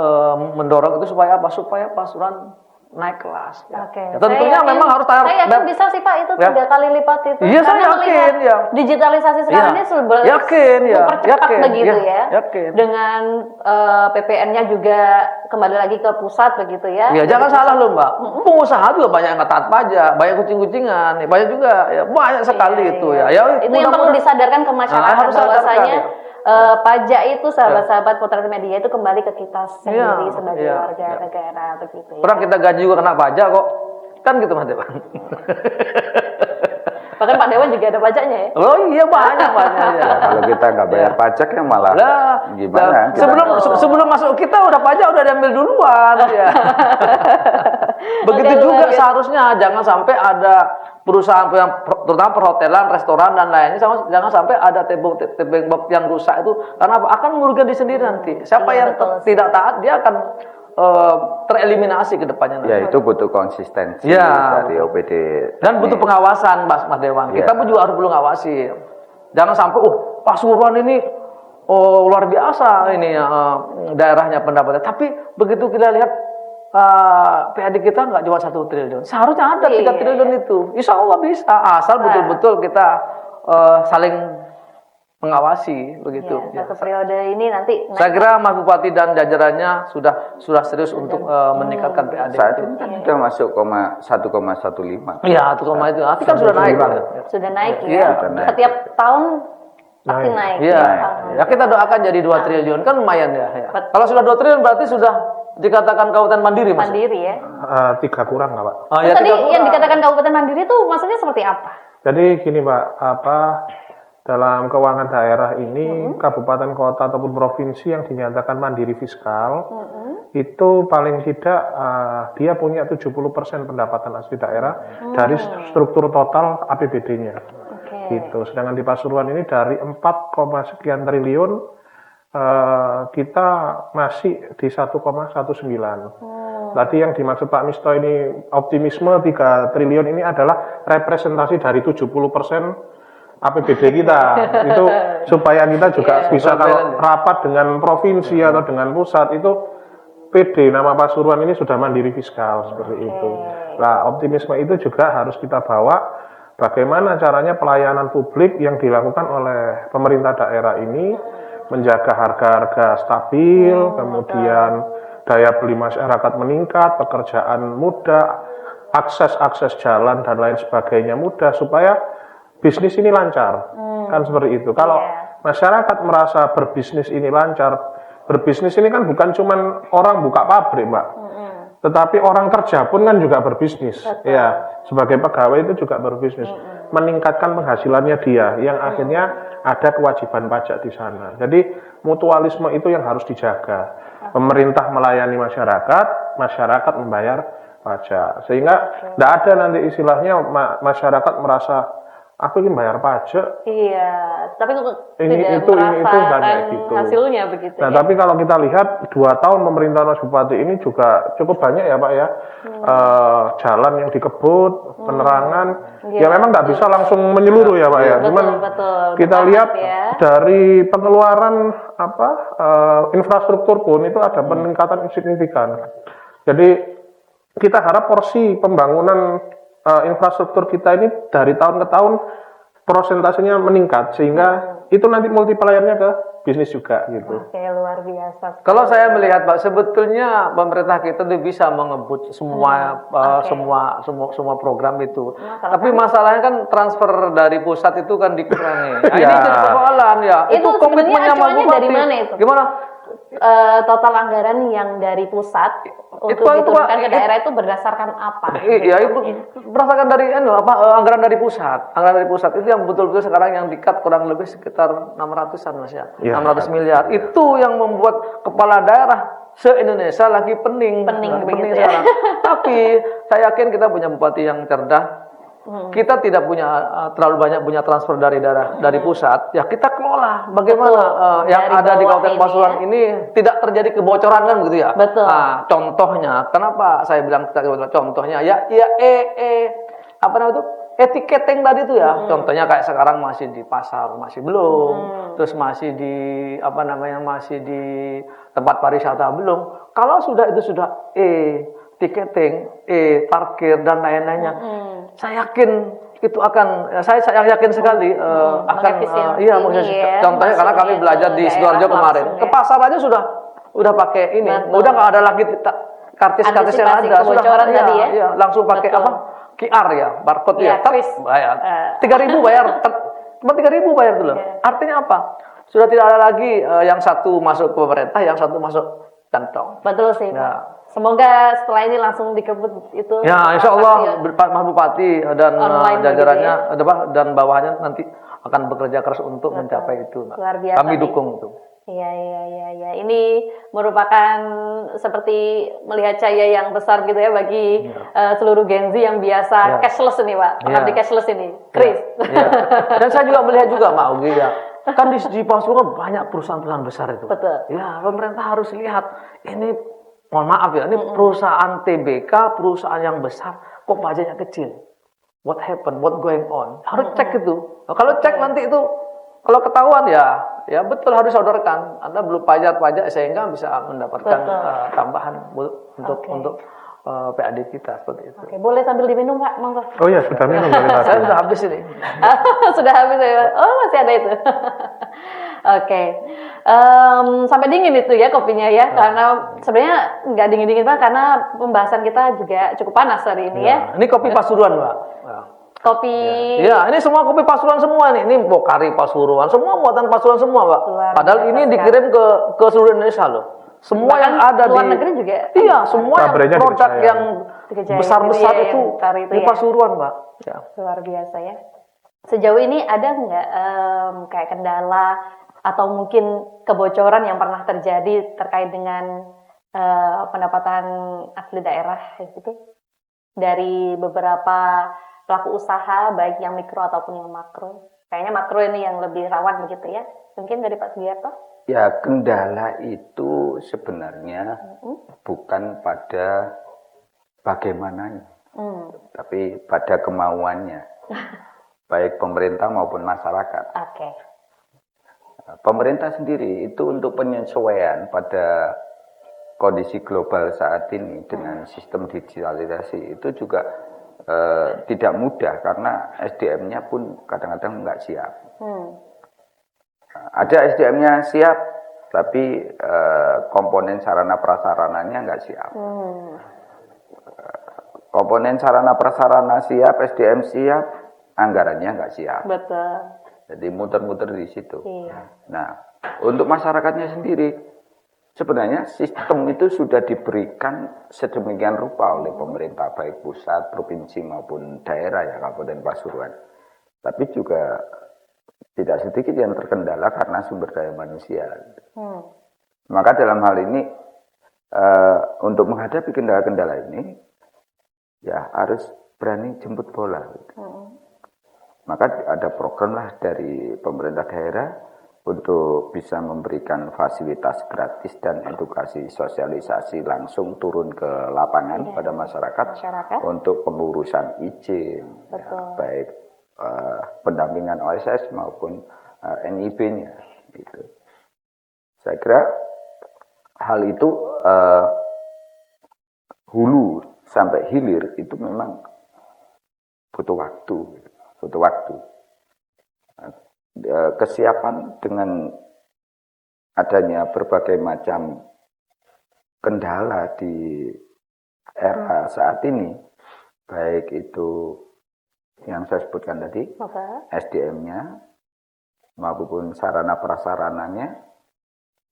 mendorong itu supaya apa? Supaya Pasuruan naik kelas. Ya. Oke. Ya, tentunya Saya yakin- memang harus Saya yakin bisa sih Pak itu Ya. 3 kali lipat itu. Iya, saya Karena yakin, melihat ya. digitalisasi sekarang Iya. ini sebenarnya Yakin, ya. mempercepat Yakin, begitu ya. ya. Yakin. Dengan PPN-nya juga kembali lagi ke pusat begitu ya. Ya, jangan salah loh Mbak. Pengusaha juga banyak yang nggak taat pajak, banyak kucing-kucingan, banyak juga ya, banyak sekali Iya, itu iya. ya. Itu yang perlu mudah-mudahan- disadarkan ke masyarakat harus sadarkan, bahwasanya ya. pajak itu sahabat-sahabat Putra Media itu kembali ke kita sendiri Iya, sebagai iya, warga iya. negara begitu ya. Orang kita gaji juga kena pajak kok. Kan gitu Mas Dewan. Bahkan Pak Dewan juga ada pajaknya ya. Oh iya banyak ya. Kalau kita nggak bayar pajak ya malah Lah, gimana? Kita sebelum masuk kita udah pajak udah diambil duluan ya. Begitu Oke, juga luar biasa. seharusnya jangan sampai ada perusahaan yang terutama perhotelan, restoran dan lainnya jangan sampai ada tebing box yang rusak itu karena apa? Akan merugikan diri sendiri nanti. Siapa Iya, yang betul. tidak taat dia akan tereliminasi ke depannya nanti. ya itu butuh konsistensi Ya, dari OPD Dan butuh teknis. pengawasan, Mas Dewan. Iya. Kita pun juga harus perlu ngawasi. Jangan sampai, Pasuruan ini luar biasa ini daerahnya pendapatnya. Tapi begitu kita lihat PAD kita nggak cuma 1 triliun. Seharusnya ada 3 Iya. triliun itu. Insya Allah bisa. Asal betul-betul kita saling mengawasi begitu. Ya, satu periode ini nanti Saya kira Mas Bupati dan jajarannya sudah serius untuk meningkatkan PAD. Saat ini kan sudah masuk 1,15. Iya, 1, itu. Nanti kan sudah naik. sudah naik Iya, ya. sudah naik. Setiap tahun pasti naik. Iya, ya. ya kita doakan jadi 2 triliun kan lumayan ya. Betul. Kalau sudah 2 triliun berarti sudah dikatakan kabupaten mandiri, Mas. Mandiri ya. 3 kurang nggak Pak? Oh, Terus ya, tadi tidak yang kurang. dikatakan Kabupaten Mandiri itu maksudnya seperti apa? Jadi gini Pak, dalam keuangan daerah ini kabupaten kota ataupun provinsi yang dinyatakan mandiri fiskal itu paling tidak dia punya 70% pendapatan asli daerah dari struktur total APBD-nya. Oke. Gitu. Sedangkan di Pasuruan ini dari 4, sekian triliun kita masih di 1,19. Tadi yang dimaksud Pak Misto ini optimisme 3 triliun ini adalah representasi dari 70% APBD kita. Itu supaya kita juga bisa kalau rapat dengan provinsi atau dengan pusat itu PD nama Pasuruan ini sudah mandiri fiskal seperti itu. Nah, optimisme itu juga harus kita bawa bagaimana caranya pelayanan publik yang dilakukan oleh pemerintah daerah ini menjaga harga-harga stabil, kemudian daya beli masyarakat meningkat, pekerjaan mudah, akses jalan dan lain sebagainya mudah supaya bisnis ini lancar. Kan seperti itu. Kalau masyarakat merasa berbisnis ini lancar, berbisnis ini kan bukan cuman orang buka pabrik, Mbak. Tetapi orang kerja pun kan juga berbisnis. Ya, sebagai pegawai itu juga berbisnis. Meningkatkan penghasilannya dia yang akhirnya ada kewajiban pajak di sana. Jadi mutualisme itu yang harus dijaga. Pemerintah melayani masyarakat, masyarakat membayar pajak. Sehingga tidak ada nanti istilahnya masyarakat merasa aku ingin bayar pajak. Iya, tapi kok Ini tidak itu kan merasakan kayak gitu. hasilnya begitu. Nah, ya. tapi kalau kita lihat 2 tahun pemerintahan Mas Bupati ini juga cukup banyak ya Pak ya. Jalan yang dikebut, penerangan. Iya, Ya memang nggak bisa langsung menyeluruh ya Pak ya. Betul, Cuman betul. kita Bertahap lihat ya. dari pengeluaran infrastruktur pun itu ada peningkatan yang signifikan. Jadi kita harap porsi pembangunan infrastruktur kita ini dari tahun ke tahun prosentasenya meningkat sehingga itu nanti multipliernya ke bisnis juga gitu. Oke, luar biasa. Kalau saya melihat Pak, sebetulnya pemerintah kita itu bisa mengebut semua program itu. Tapi masalahnya kan transfer dari pusat itu kan dikurangi. Nah, ini jadi persoalan ya. Itu sebenarnya Mas acuannya Bupati. dari mana itu? Gimana? Total anggaran yang dari pusat untuk Itu, diturunkan ke Pak, daerah itu berdasarkan apa? Iya, itu berdasarkan dari anggaran dari pusat. Anggaran dari pusat itu yang betul-betul sekarang yang di-cut kurang lebih sekitar 600-an Mas ya. Ya. 600 miliar. Itu yang membuat kepala daerah se-Indonesia lagi pening Begitu ya. sekarang. Tapi saya yakin kita punya bupati yang cerdas. Kita tidak punya terlalu banyak punya transfer dari daerah dari pusat. Ya kita kelola bagaimana yang Dari ada di bawah Kabupaten ini Pasuruan ya. ini tidak terjadi kebocoran kan begitu ya. Betul. Nah, contohnya, kenapa saya bilang contohnya ya apa namanya itu etiketing tadi itu ya, contohnya kayak sekarang masih di pasar masih belum, terus masih di apa namanya masih di tempat pariwisata belum. Kalau sudah itu sudah tiketing, parkir dan lain-lainnya, saya yakin itu akan, saya yakin sekali akan, iya contohnya karena kami belajar di Sidoarjo kemarin, ke pasar aja udah pakai ini, udah nggak ada lagi kartis-kartis yang ada, sudah iya, langsung pakai apa? QR ya, barcode ya, bayar. 3.000 bayar, cuma 3.000 bayar dulu. Artinya apa? Sudah tidak ada lagi yang satu masuk ke pemerintah, yang satu masuk kantong. Betul sih. Ya. Semoga setelah ini langsung dikebut itu. Ya, insya Allah Pak Bupati dan jajarannya dan bawahannya nanti akan bekerja keras untuk mencapai itu. Luar biasa. Kami dukung itu. Iya. Ini merupakan seperti melihat cahaya yang besar gitu ya bagi seluruh Gen Z yang biasa cashless ini, Pak. Di cashless ini, Chris. Dan saya juga melihat juga, Mbak Ugi ya. Kan di Pasuruan banyak perusahaan-perusahaan besar itu. Betul. Ya, pemerintah harus lihat ini, mohon maaf ya, ini perusahaan TBK, perusahaan yang besar, kok pajaknya kecil? What happened? What going on? Harus cek itu. Nah, kalau cek nanti itu, kalau ketahuan ya betul harus sodorkan. Anda belum pajak sehingga bisa mendapatkan tambahan untuk PAD kita seperti itu. Oke, boleh sambil diminum Pak, monggo. Oh iya, sudah minum dari tadi. Saya sudah habis ini. Sudah habis ya. Oh, masih ada itu. Oke. Sampai dingin itu ya kopinya ya, karena sebenarnya nggak dingin-dingin Pak, karena pembahasan kita juga cukup panas hari ini ya. Ini kopi Pasuruan, Mbak. Kopi. Ya, ini semua kopi Pasuruan semua nih. Ini Pokari Pasuruan, semua buatan Pasuruan semua, Pak. Padahal ini dikirim ke seluruh Indonesia loh. Semua yang ada luar di negeri juga. Iya, semua yang produk yang besar-besar itu di Pasuruan, Pak. Ya. Luar biasa ya. Sejauh ini ada nggak kayak kendala atau mungkin kebocoran yang pernah terjadi terkait dengan pendapatan asli daerah gitu dari beberapa pelaku usaha baik yang mikro ataupun yang makro? Kayaknya makro ini yang lebih rawan begitu ya. Mungkin dari Pak Sugiarto? Ya, kendala itu sebenarnya bukan pada bagaimananya, tapi pada kemauannya, baik pemerintah maupun masyarakat. Oke. Pemerintah sendiri itu untuk penyesuaian pada kondisi global saat ini dengan sistem digitalisasi itu juga tidak mudah karena SDM-nya pun kadang-kadang nggak siap. Ada SDM-nya siap, tapi komponen sarana prasarananya nggak siap. Komponen sarana prasarana siap, SDM siap, anggarannya nggak siap. Betul. Jadi muter-muter di situ. Iya. Nah, untuk masyarakatnya sendiri, sebenarnya sistem itu sudah diberikan sedemikian rupa oleh pemerintah, baik pusat, provinsi maupun daerah ya, Kabupaten Pasuruan. Tapi juga tidak sedikit yang terkendala karena sumber daya manusia. Maka dalam hal ini, untuk menghadapi kendala-kendala ini, ya harus berani jemput bola. Maka ada program lah dari pemerintah daerah untuk bisa memberikan fasilitas gratis dan edukasi sosialisasi langsung turun ke lapangan pada masyarakat untuk pengurusan izin, ya, baik pendampingan OSS maupun NIB-nya. Gitu. Saya kira hal itu hulu sampai hilir itu memang butuh waktu. Kesiapan dengan adanya berbagai macam kendala di era saat ini, baik itu yang saya sebutkan tadi, SDM-nya, maupun sarana prasarananya,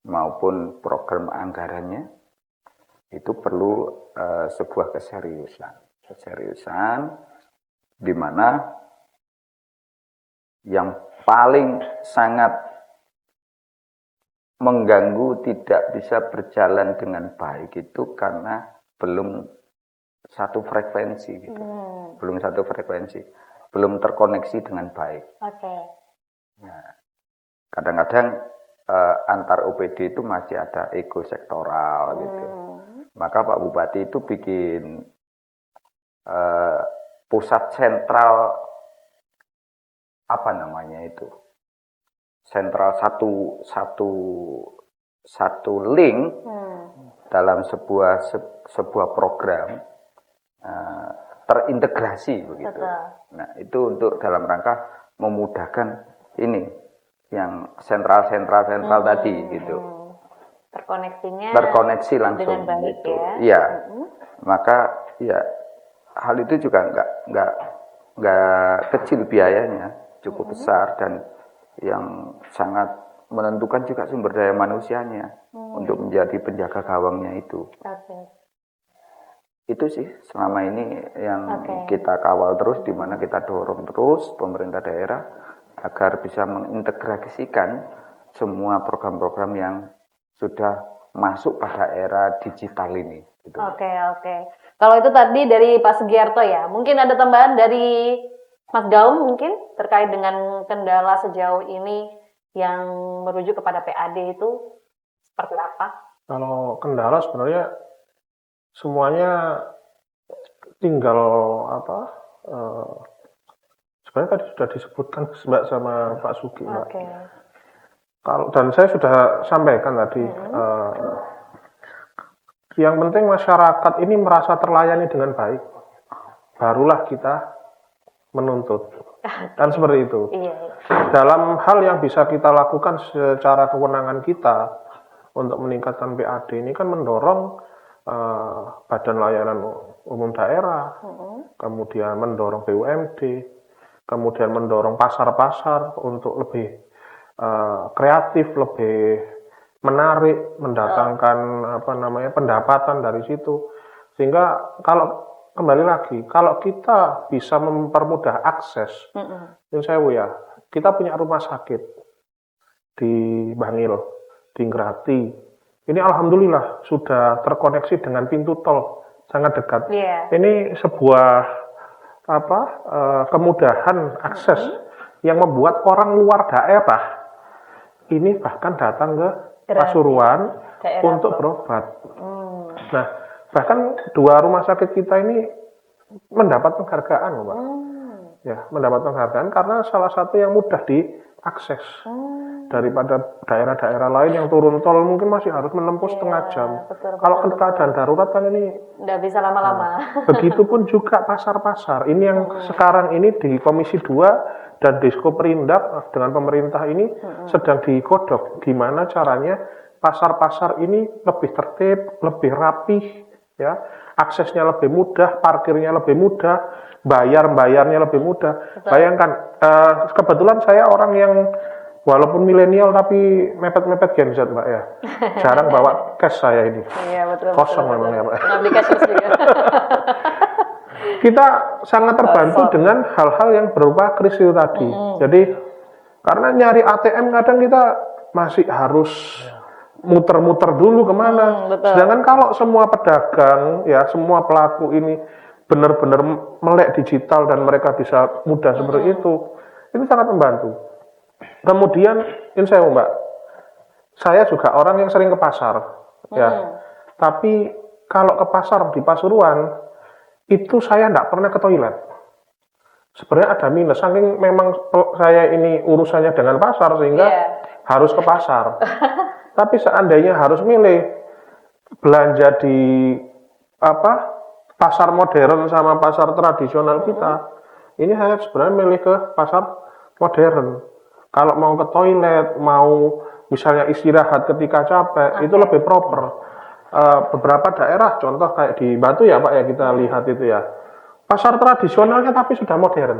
maupun program anggarannya, itu perlu sebuah keseriusan, di mana yang paling sangat mengganggu tidak bisa berjalan dengan baik itu karena belum satu frekuensi gitu. Belum terkoneksi dengan baik. Nah, kadang-kadang antar OPD itu masih ada ego sektoral gitu. Maka Pak Bupati itu bikin pusat sentral apa namanya itu, sentral satu link dalam sebuah program terintegrasi begitu. Betul. Nah, itu untuk dalam rangka memudahkan ini yang sentral tadi gitu. Terkoneksi langsung dengan baik gitu. ya. Iya. Maka ya hal itu juga nggak kecil biayanya, cukup besar, dan yang sangat menentukan juga sumber daya manusianya untuk menjadi penjaga gawangnya itu. Itu sih selama ini yang kita kawal terus, di mana kita dorong terus pemerintah daerah agar bisa mengintegrasikan semua program-program yang sudah masuk pada era digital ini. Gitu. Oke. Kalau itu tadi dari Pak Sugiarto ya, mungkin ada tambahan dari Mas Gaum mungkin terkait dengan kendala sejauh ini yang merujuk kepada PAD itu seperti apa? Kalau kendala sebenarnya semuanya tinggal apa? Sebenarnya tadi sudah disebutkan Mbak sama Pak Sugi, Mbak. Kalau dan saya sudah sampaikan tadi, yang penting masyarakat ini merasa terlayani dengan baik, barulah kita menuntut. Kan seperti itu. Dalam hal yang bisa kita lakukan secara kewenangan kita untuk meningkatkan PAD ini kan mendorong Badan Layanan Umum Daerah, kemudian mendorong BUMD, kemudian mendorong pasar-pasar untuk lebih kreatif, lebih menarik, mendatangkan pendapatan dari situ. Sehingga kalau kembali lagi, kalau kita bisa mempermudah akses, ya, kita punya rumah sakit di Bangil, di Ngrati. Ini alhamdulillah sudah terkoneksi dengan pintu tol, sangat dekat. Ini sebuah kemudahan akses yang membuat orang luar daerah ini bahkan datang ke Pasuruan untuk berobat. Nah, bahkan 2 rumah sakit kita ini mendapat penghargaan, Mbak. Ya, mendapat penghargaan karena salah satu yang mudah diakses. Daripada daerah-daerah lain yang turun tol mungkin masih harus menempuh setengah jam. Kalau keadaan darurat kan ini nggak bisa lama-lama. Begitupun juga pasar-pasar. Ini yang sekarang ini di Komisi 2 dan Diskoperindak dengan pemerintah ini sedang digodok. Gimana caranya pasar-pasar ini lebih tertib, lebih rapih, ya, aksesnya lebih mudah, parkirnya lebih mudah, bayarnya lebih mudah. Bayangkan, kebetulan saya orang yang walaupun milenial tapi mepet-mepet Gen Z, Mbak, ya. Jarang bawa cash saya ini. Iya, betul. Kosong memang ya, Mbak. Ngambil cash juga. Kita sangat terbantu dengan hal-hal yang berupa kris itu tadi. Jadi karena nyari ATM kadang kita masih harus muter-muter dulu kemana. Sedangkan kalau semua pedagang, ya semua pelaku ini benar-benar melek digital dan mereka bisa mudah seperti itu, ini sangat membantu. Kemudian, ini saya Mbak, saya juga orang yang sering ke pasar, ya. Tapi kalau ke pasar di Pasuruan, itu saya tidak pernah ke toilet. Sebenarnya ada minus, saking memang saya ini urusannya dengan pasar sehingga harus ke pasar. Tapi seandainya harus milih belanja di pasar modern sama pasar tradisional kita, ini saya sebenarnya milih ke pasar modern. Kalau mau ke toilet, mau misalnya istirahat ketika capek, itu lebih proper. Beberapa daerah, contoh kayak di Batu ya Pak ya, kita lihat itu ya. Pasar tradisionalnya tapi sudah modern.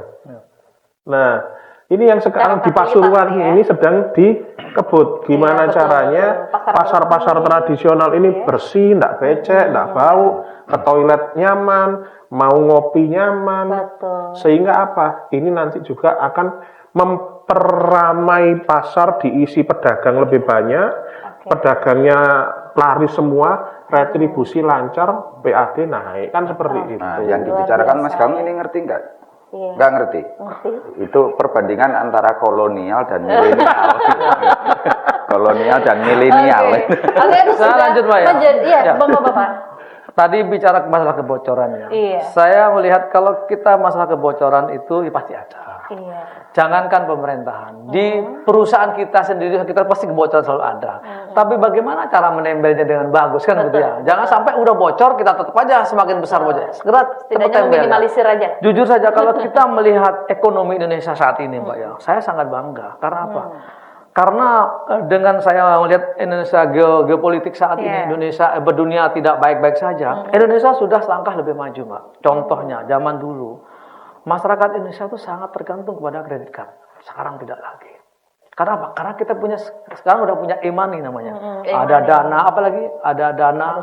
Nah, ini yang sekarang di Pasuruan ini sedang dikebut. Gimana caranya pasar-pasar tradisional ini bersih, tidak becek, tidak bau, ke toilet nyaman, mau ngopi nyaman. Sehingga apa? Ini nanti juga akan memperamai pasar, diisi pedagang lebih banyak, pedagangnya laris semua, retribusi lancar, PAD naik, kan seperti itu. Nah, yang dibicarakan Mas Gaum ini ngerti nggak? Nggak ngerti. Itu perbandingan antara kolonial dan milenial. Kolonial dan milenial. Oke, itu Saya lanjut Pak ya. Iya, Bapak. Tadi bicara masalah kebocorannya. Iya. Saya melihat kalau kita masalah kebocoran itu ya pasti ada. Iya. Jangankan pemerintahan, di perusahaan kita sendiri kita pasti kebocoran selalu ada. Tapi bagaimana cara menembelnya dengan bagus kan gitu ya? Jangan sampai udah bocor kita tetap aja semakin besar bocor. Segera Setidaknya tempel. meminimalisir aja. Jujur saja kalau kita melihat ekonomi Indonesia saat ini, Mbak ya, saya sangat bangga. Karena apa? Karena dengan saya melihat Indonesia geopolitik saat ini, Indonesia berdunia tidak baik-baik saja, Indonesia sudah selangkah lebih maju, Mbak. Contohnya, zaman dulu, masyarakat Indonesia itu sangat tergantung kepada kredit card. Sekarang tidak lagi. Karena apa? Karena kita sekarang udah punya e-money namanya. Ada dana, apalagi ada dana,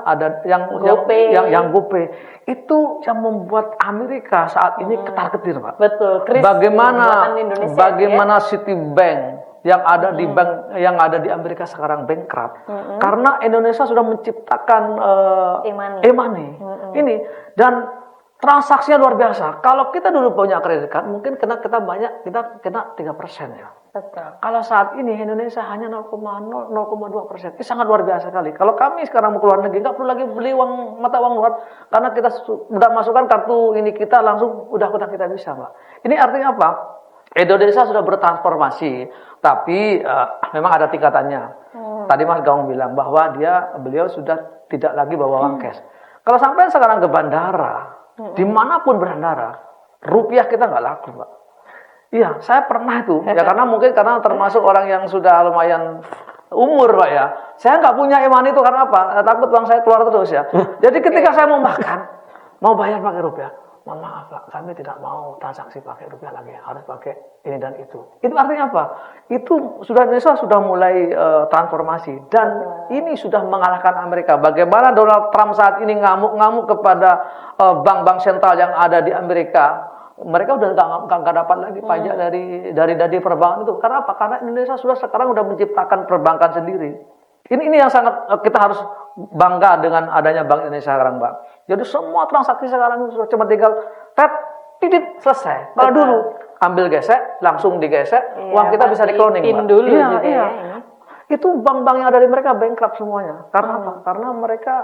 ada yang GoPay. Itu yang membuat Amerika saat ini ketar-ketir, Pak. Betul. Bagaimana Citibank yang ada di bank yang ada di Amerika sekarang bankrupt karena Indonesia sudah menciptakan e-money. Ini dan transaksinya luar biasa. Kalau kita dulu punya kredit card, mungkin kita kena 3% ya. Betul. Kalau saat ini Indonesia hanya 0,2%. Ini sangat luar biasa sekali. Kalau kami sekarang mau keluar negeri, nggak perlu lagi beli mata uang luar, karena kita sudah masukkan kartu ini kita langsung udah kita bisa, Mbak. Ini artinya apa? Indonesia sudah bertransformasi, tapi memang ada tingkatannya. Tadi Mas Gaung bilang bahwa beliau sudah tidak lagi bawa uang cash. Kalau sampai sekarang ke bandara, dimanapun berandara, rupiah kita nggak laku, Pak. Iya, saya pernah itu. Ya karena termasuk orang yang sudah lumayan umur, Pak ya. Saya nggak punya e-money itu karena apa? Takut uang saya keluar terus ya. Jadi ketika saya mau makan, mau bayar pakai rupiah, mohon maaf Pak, kami tidak mau transaksi pakai rupiah lagi, harus pakai ini dan itu. Itu artinya apa? Itu Indonesia sudah mulai transformasi dan ini sudah mengalahkan Amerika. Bagaimana Donald Trump saat ini ngamuk-ngamuk kepada bank-bank sentral yang ada di Amerika? Mereka udah nggak dapat lagi pajak dari perbankan itu. Karena apa? Karena Indonesia sekarang sudah menciptakan perbankan sendiri. Ini yang sangat kita harus bangga dengan adanya Bank Indonesia sekarang, Mbak. Jadi semua transaksi sekarang sudah cuma tinggal titit selesai. Kalau dulu ambil gesek, langsung digesek, uang kita bisa di-cloning, Mbak. Dulu iya. Ya. Itu bank-bank yang ada di mereka bankrupt semuanya. Karena apa? Karena mereka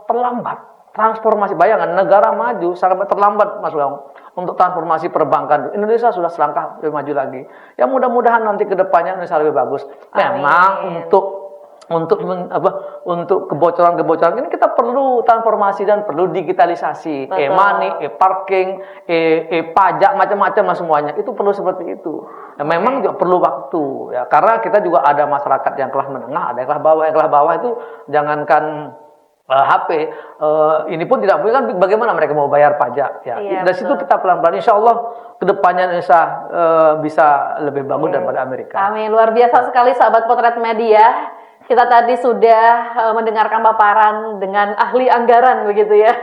terlambat transformasi. Bayangkan negara maju sangat terlambat, Mas Gaung, untuk transformasi perbankan. Indonesia sudah selangkah lebih maju lagi. Ya mudah-mudahan nanti ke depannya Indonesia lebih bagus. Memang untuk kebocoran ini kita perlu transformasi dan perlu digitalisasi. E-money, e-parking, pajak macam-macam lah semuanya. Itu perlu seperti itu. Ya, memang juga perlu waktu ya, karena kita juga ada masyarakat yang kelas menengah, ada yang kelas bawah. Yang kelas bawah itu jangankan HP, ini pun tidak punya kan, bagaimana mereka mau bayar pajak ya. Dari situ kita pelan-pelan insya Allah kedepannya Indonesia bisa lebih bagus daripada Amerika. Amin, luar biasa sekali sahabat Potret Media. Kita tadi sudah mendengarkan paparan dengan ahli anggaran begitu ya.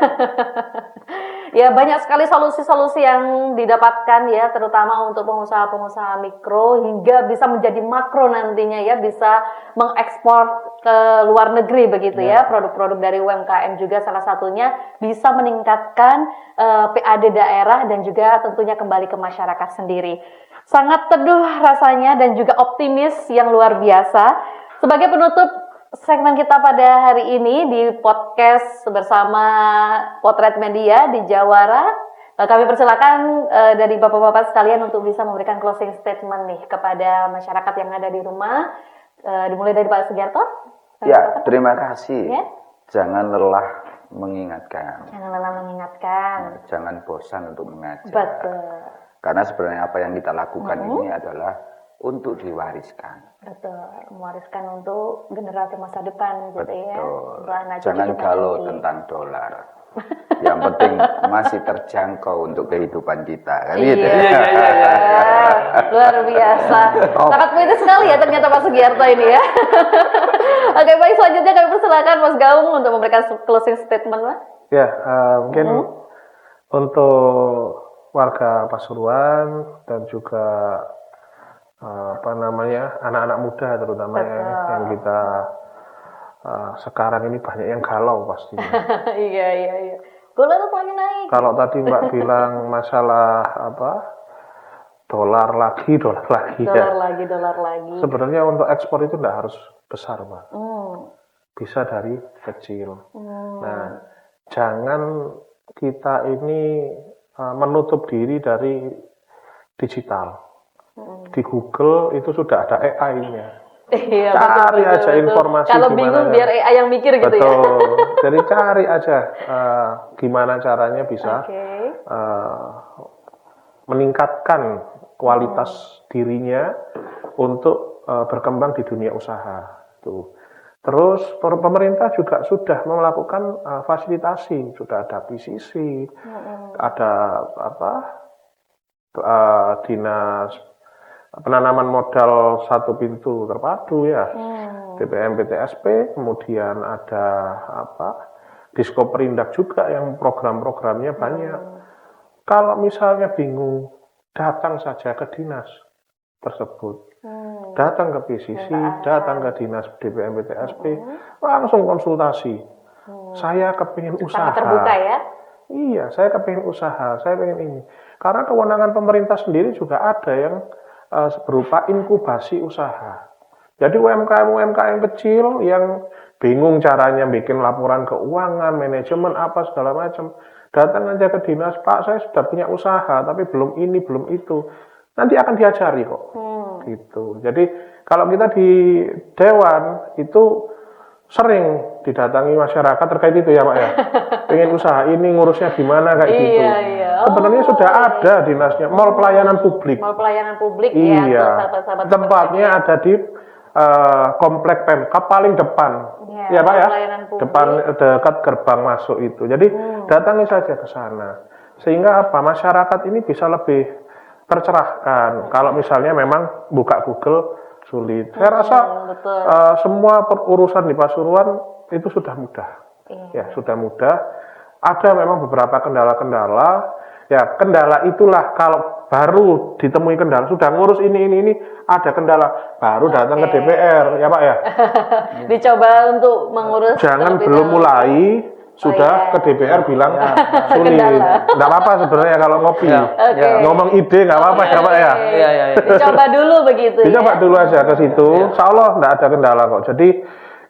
Ya banyak sekali solusi-solusi yang didapatkan ya, terutama untuk pengusaha-pengusaha mikro hingga bisa menjadi makro nantinya ya, bisa mengekspor ke luar negeri begitu ya. Produk-produk dari UMKM juga salah satunya bisa meningkatkan PAD daerah dan juga tentunya kembali ke masyarakat sendiri. Sangat teduh rasanya dan juga optimis yang luar biasa. Sebagai penutup segmen kita pada hari ini di podcast bersama Potret Media di Jawara, kami persilakan dari bapak-bapak sekalian untuk bisa memberikan closing statement nih kepada masyarakat yang ada di rumah. Dimulai dari Pak Sugiarto. Ya, terima kasih. Ya. Jangan lelah mengingatkan. Jangan lelah mengingatkan. Jangan bosan untuk mengajar. Betul. Karena sebenarnya apa yang kita lakukan ini adalah untuk diwariskan. Betul, mewariskan untuk generasi masa depan gitu ya. Jangan galau tentang dolar. Yang penting masih terjangkau untuk kehidupan kita kan gitu. Iya. Luar biasa. Sangat puitis sekali ya ternyata Pak Sugiarto ini ya. Oke, baik, selanjutnya kami persilakan Mas Gaung untuk memberikan closing statement, Mas. Ya, mungkin untuk warga Pasuruan dan juga anak-anak muda terutama yang kita sekarang ini banyak yang galau pastinya. Iya. Gula tuh paling naik. Kalau tadi Mbak bilang masalah dolar lagi. Dolar lagi. Sebenarnya untuk ekspor itu tidak harus besar, Mbak. bisa dari kecil. Nah, jangan kita ini menutup diri dari digital. Di Google itu sudah ada AI-nya. Iya, Cari betul, aja betul. informasi Kalau gimana bingung biar AI yang mikir gitu ya. betul. Jadi cari aja gimana caranya bisa Oke. meningkatkan kualitas dirinya untuk berkembang di dunia usaha. Tuh. Terus pemerintah juga sudah melakukan fasilitasi, sudah ada PCC, ada dinas penanaman modal satu pintu terpadu ya, BPM BTSP, kemudian ada Diskoperindak juga yang program-programnya banyak. Kalau misalnya bingung, datang saja ke dinas tersebut. Datang ke PCC, datang ke dinas BPM BTSP, langsung konsultasi. Saya kepingin usaha. Sangat terbuka ya. Iya, saya kepingin usaha, saya pengen ini. Karena kewenangan pemerintah sendiri juga ada yang berupa inkubasi usaha. Jadi UMKM kecil yang bingung caranya bikin laporan keuangan, manajemen apa segala macam, datang aja ke dinas, Pak, saya sudah punya usaha, tapi belum ini, belum itu. Nanti akan diajari kok. Gitu. Jadi kalau kita di Dewan itu sering didatangi masyarakat terkait itu ya Pak ya. Pengen usaha ini ngurusnya gimana kayak gitu. Iya. Sebenarnya sudah ada dinasnya, mall pelayanan publik. Mall pelayanan publik Iya. ya. Sahabat-sahabat Tempatnya ada di komplek Pemkab paling depan. Ya, Ya Pak ya. pelayanan publik. Depan dekat gerbang masuk itu. Jadi datangi saja ke sana. Sehingga apa? Masyarakat ini bisa lebih tercerahkan. Kalau misalnya memang buka Google sulit. Saya rasa betul. semua urusan di Pasuruan itu sudah mudah. Ya, sudah mudah. Ada memang beberapa kendala-kendala. Ya, kendala itulah kalau baru ditemui kendala, sudah ngurus ini, ada kendala, baru datang ke DPR, ya Pak ya. Dicoba untuk mengurus. Jangan terlebih belum dahulu. mulai, sudah ke DPR bilang sulit. Kendala. Nggak apa-apa sebenarnya kalau ngopi. Oke. Ngomong ide nggak apa-apa ya Pak ya. Iya. Dicoba dulu begitu Dicoba ya. dulu aja ke situ, insya Allah nggak ada kendala kok. Jadi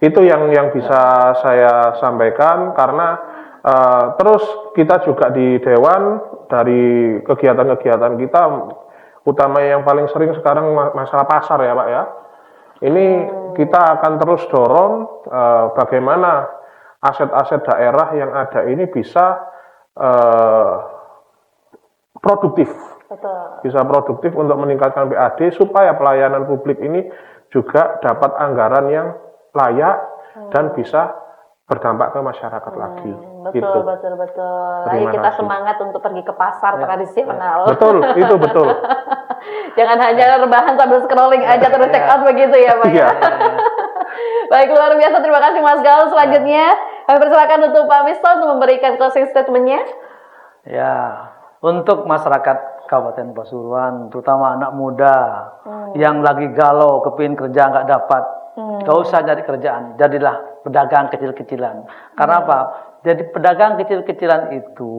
itu yang bisa saya sampaikan karena terus kita juga di Dewan dari kegiatan-kegiatan kita, utama yang paling sering sekarang masalah pasar ya Pak ya. Ini kita akan terus dorong bagaimana aset-aset daerah yang ada ini bisa produktif. Betul. Bisa produktif untuk meningkatkan PAD supaya pelayanan publik ini juga dapat anggaran yang layak dan bisa berdampak ke masyarakat lagi. Betul, Gitu. betul. Terima Ayo kita kasih. semangat untuk pergi ke pasar tradisional. Betul, itu betul. Jangan hanya rebahan sambil scrolling aja terus check out begitu ya Pak. Iya. Baik, luar biasa. Terima kasih Mas Gaul. Selanjutnya kami persilakan untuk Pak Misto untuk memberikan closing statement-nya. Ya, untuk masyarakat Kabupaten Pasuruan, terutama anak muda yang lagi galau, kepingin kerja nggak dapat, nggak usah cari kerjaan, jadilah pedagang kecil-kecilan. Karena apa? Jadi pedagang kecil-kecilan itu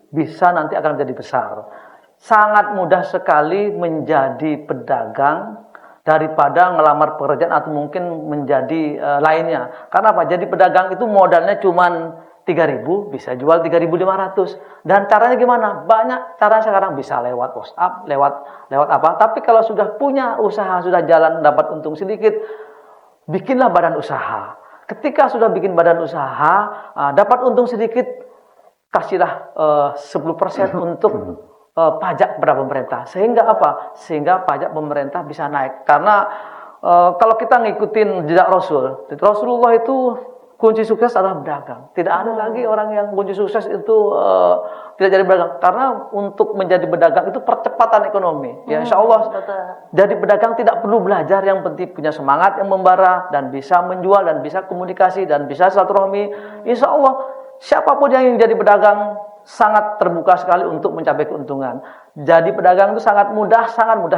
bisa nanti akan menjadi besar. Sangat mudah sekali menjadi pedagang daripada ngelamar pekerjaan atau mungkin menjadi lainnya. Karena apa? Jadi pedagang itu modalnya cuman 3.000, bisa jual 3.500. Dan caranya gimana? Banyak cara sekarang, bisa lewat WhatsApp, lewat apa. Tapi kalau sudah punya usaha, sudah jalan, dapat untung sedikit, bikinlah badan usaha. Ketika sudah bikin badan usaha, dapat untung sedikit, kasihlah 10% untuk pajak kepada pemerintah. Sehingga apa? Sehingga pajak pemerintah bisa naik. Karena kalau kita ngikutin jejak Rasulullah itu kunci sukses adalah berdagang. Tidak ada lagi orang yang kunci sukses itu tidak jadi berdagang. Karena untuk menjadi berdagang itu percepatan ekonomi. Ya, insya Allah. Jadi pedagang tidak perlu belajar, yang penting punya semangat yang membara dan bisa menjual dan bisa komunikasi dan bisa silaturahmi. Insya Allah siapapun yang jadi pedagang sangat terbuka sekali untuk mencapai keuntungan. Jadi pedagang itu sangat mudah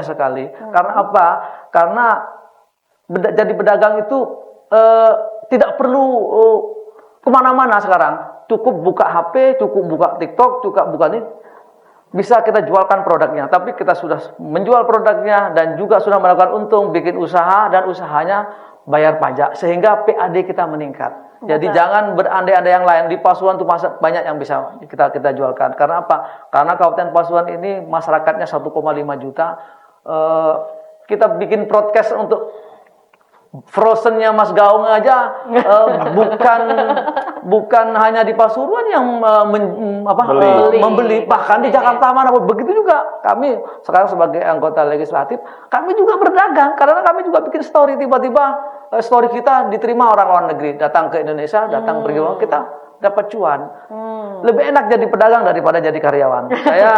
sekali. Karena apa? Karena jadi pedagang itu tidak perlu kemana-mana sekarang. Cukup buka HP, cukup buka TikTok, cukup buka ini. Bisa kita jualkan produknya. Tapi kita sudah menjual produknya dan juga sudah melakukan untung, bikin usaha dan usahanya bayar pajak sehingga PAD kita meningkat. Jadi jangan berandai-andai yang lain. Di Pasuruan tuh banyak yang bisa kita jualkan. Karena apa? Karena Kabupaten Pasuruan ini masyarakatnya 1,5 juta. Kita bikin broadcast untuk frozennya Mas Gaung aja bukan hanya di Pasuruan yang membeli, bahkan di Jakarta mana begitu juga. Kami sekarang sebagai anggota legislatif, kami juga berdagang karena kami juga bikin story, tiba-tiba story kita diterima orang luar negeri, datang ke Indonesia, datang pergi kita dapat cuan. Lebih enak jadi pedagang daripada jadi karyawan. Saya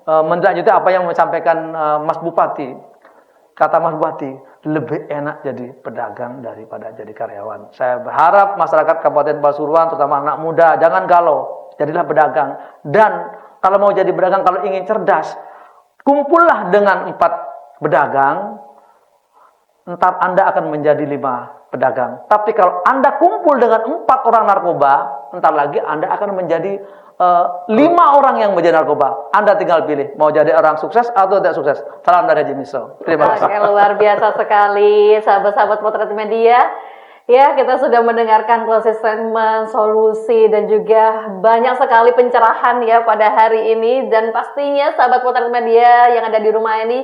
menlanjutkan apa yang disampaikan Mas Bupati. Kata Mas Bupati, lebih enak jadi pedagang daripada jadi karyawan. Saya berharap masyarakat Kabupaten Pasuruan, terutama anak muda, jangan galau, jadilah pedagang. Dan kalau mau jadi pedagang, kalau ingin cerdas, kumpullah dengan 4 pedagang, entar Anda akan menjadi 5 pedagang. Tapi kalau Anda kumpul dengan 4 orang narkoba, entar lagi Anda akan menjadi 5 orang yang menjadi narkoba. Anda tinggal pilih mau jadi orang sukses atau tidak sukses. Salam dari Haji Miso. Terima kasih. Oke, luar biasa sekali sahabat-sahabat Potret Media. Ya, kita sudah mendengarkan closing statement, solusi, dan juga banyak sekali pencerahan ya pada hari ini. Dan pastinya sahabat Potret Media yang ada di rumah ini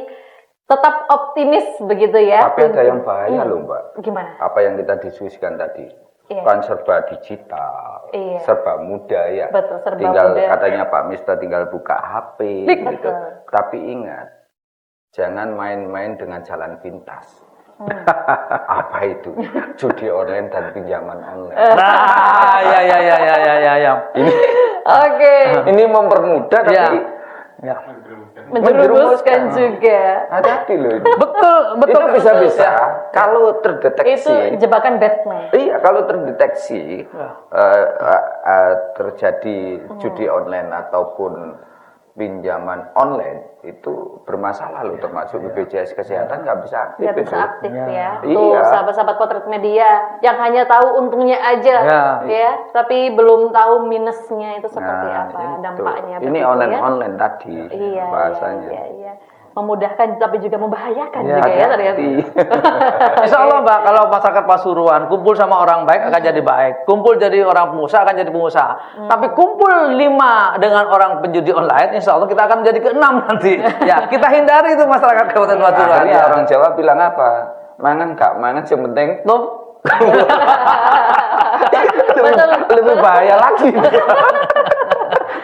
tetap optimis begitu ya. Tapi ada yang bahaya loh Mbak. Gimana? Apa yang kita diskusikan tadi. Kan serba digital, serba mudah ya. Betul, serba tinggal mudah. Katanya Pak Mister tinggal buka HP gitu. Tapi ingat, jangan main-main dengan jalan pintas. Apa itu? Judi online dan pinjaman online. Nah, ya. Ini mempermudah tapi menjerumuskan juga. Hati-hati loh. Betul. Itu bisa-bisa kalau terdeteksi. Itu jebakan Batman. Iya, kalau terdeteksi terjadi judi online ataupun pinjaman online itu bermasalah loh, termasuk BPJS Kesehatan nggak bisa aktif. Nggak bisa aktif ya. Iya. Tuh sahabat-sahabat Potret Media yang hanya tahu untungnya aja ya, tapi belum tahu minusnya itu seperti apa dampaknya. Ini online tadi bahasanya. Iya. Memudahkan tapi juga membahayakan juga ya ternyata. Insya Allah Mbak, kalau masyarakat Pasuruan kumpul sama orang baik akan jadi baik, kumpul jadi orang pengusaha akan jadi pengusaha. Tapi kumpul 5 dengan orang penjudi online, insya Allah kita akan menjadi ke-6 nanti. Ya, kita hindari itu masyarakat Kabupaten Pasuruan. Akhirnya orang Jawa bilang apa? Mangan yang penting Tuh. lebih bahaya lagi.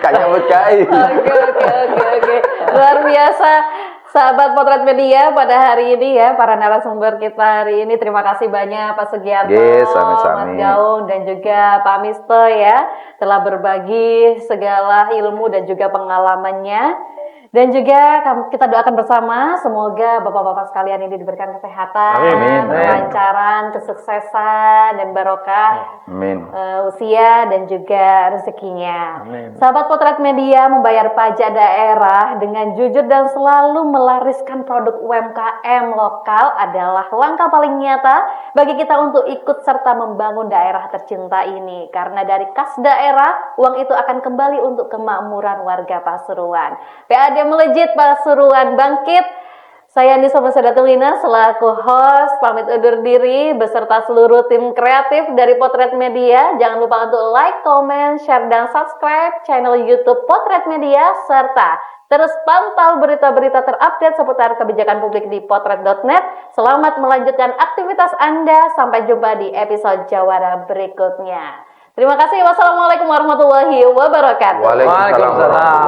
Kayak mekai. Oke. Luar biasa. Sahabat Potret Media pada hari ini ya, para narasumber kita hari ini, terima kasih banyak Pak Sugiarto, Mas Gaung, dan juga Pak Mister ya, telah berbagi segala ilmu dan juga pengalamannya. Dan juga kita doakan bersama, semoga bapak-bapak sekalian ini diberikan kesehatan, kelancaran, kesuksesan, dan barokah usia dan juga rezekinya. Sahabat Potret Media, membayar pajak daerah dengan jujur dan selalu melariskan produk UMKM lokal adalah langkah paling nyata bagi kita untuk ikut serta membangun daerah tercinta ini. Karena dari kas daerah, uang itu akan kembali untuk kemakmuran warga Pasuruan. PAD Melejit Pasuruan bangkit. Saya Nisa Masadatulina selaku host pamit undur diri beserta seluruh tim kreatif dari Potret Media. Jangan lupa untuk like, comment, share, dan subscribe channel YouTube Potret Media serta terus pantau berita-berita terupdate seputar kebijakan publik di potret.net. Selamat melanjutkan aktivitas Anda. Sampai jumpa di episode Jawara berikutnya. Terima kasih. Wassalamualaikum warahmatullahi wabarakatuh. Waalaikumsalam.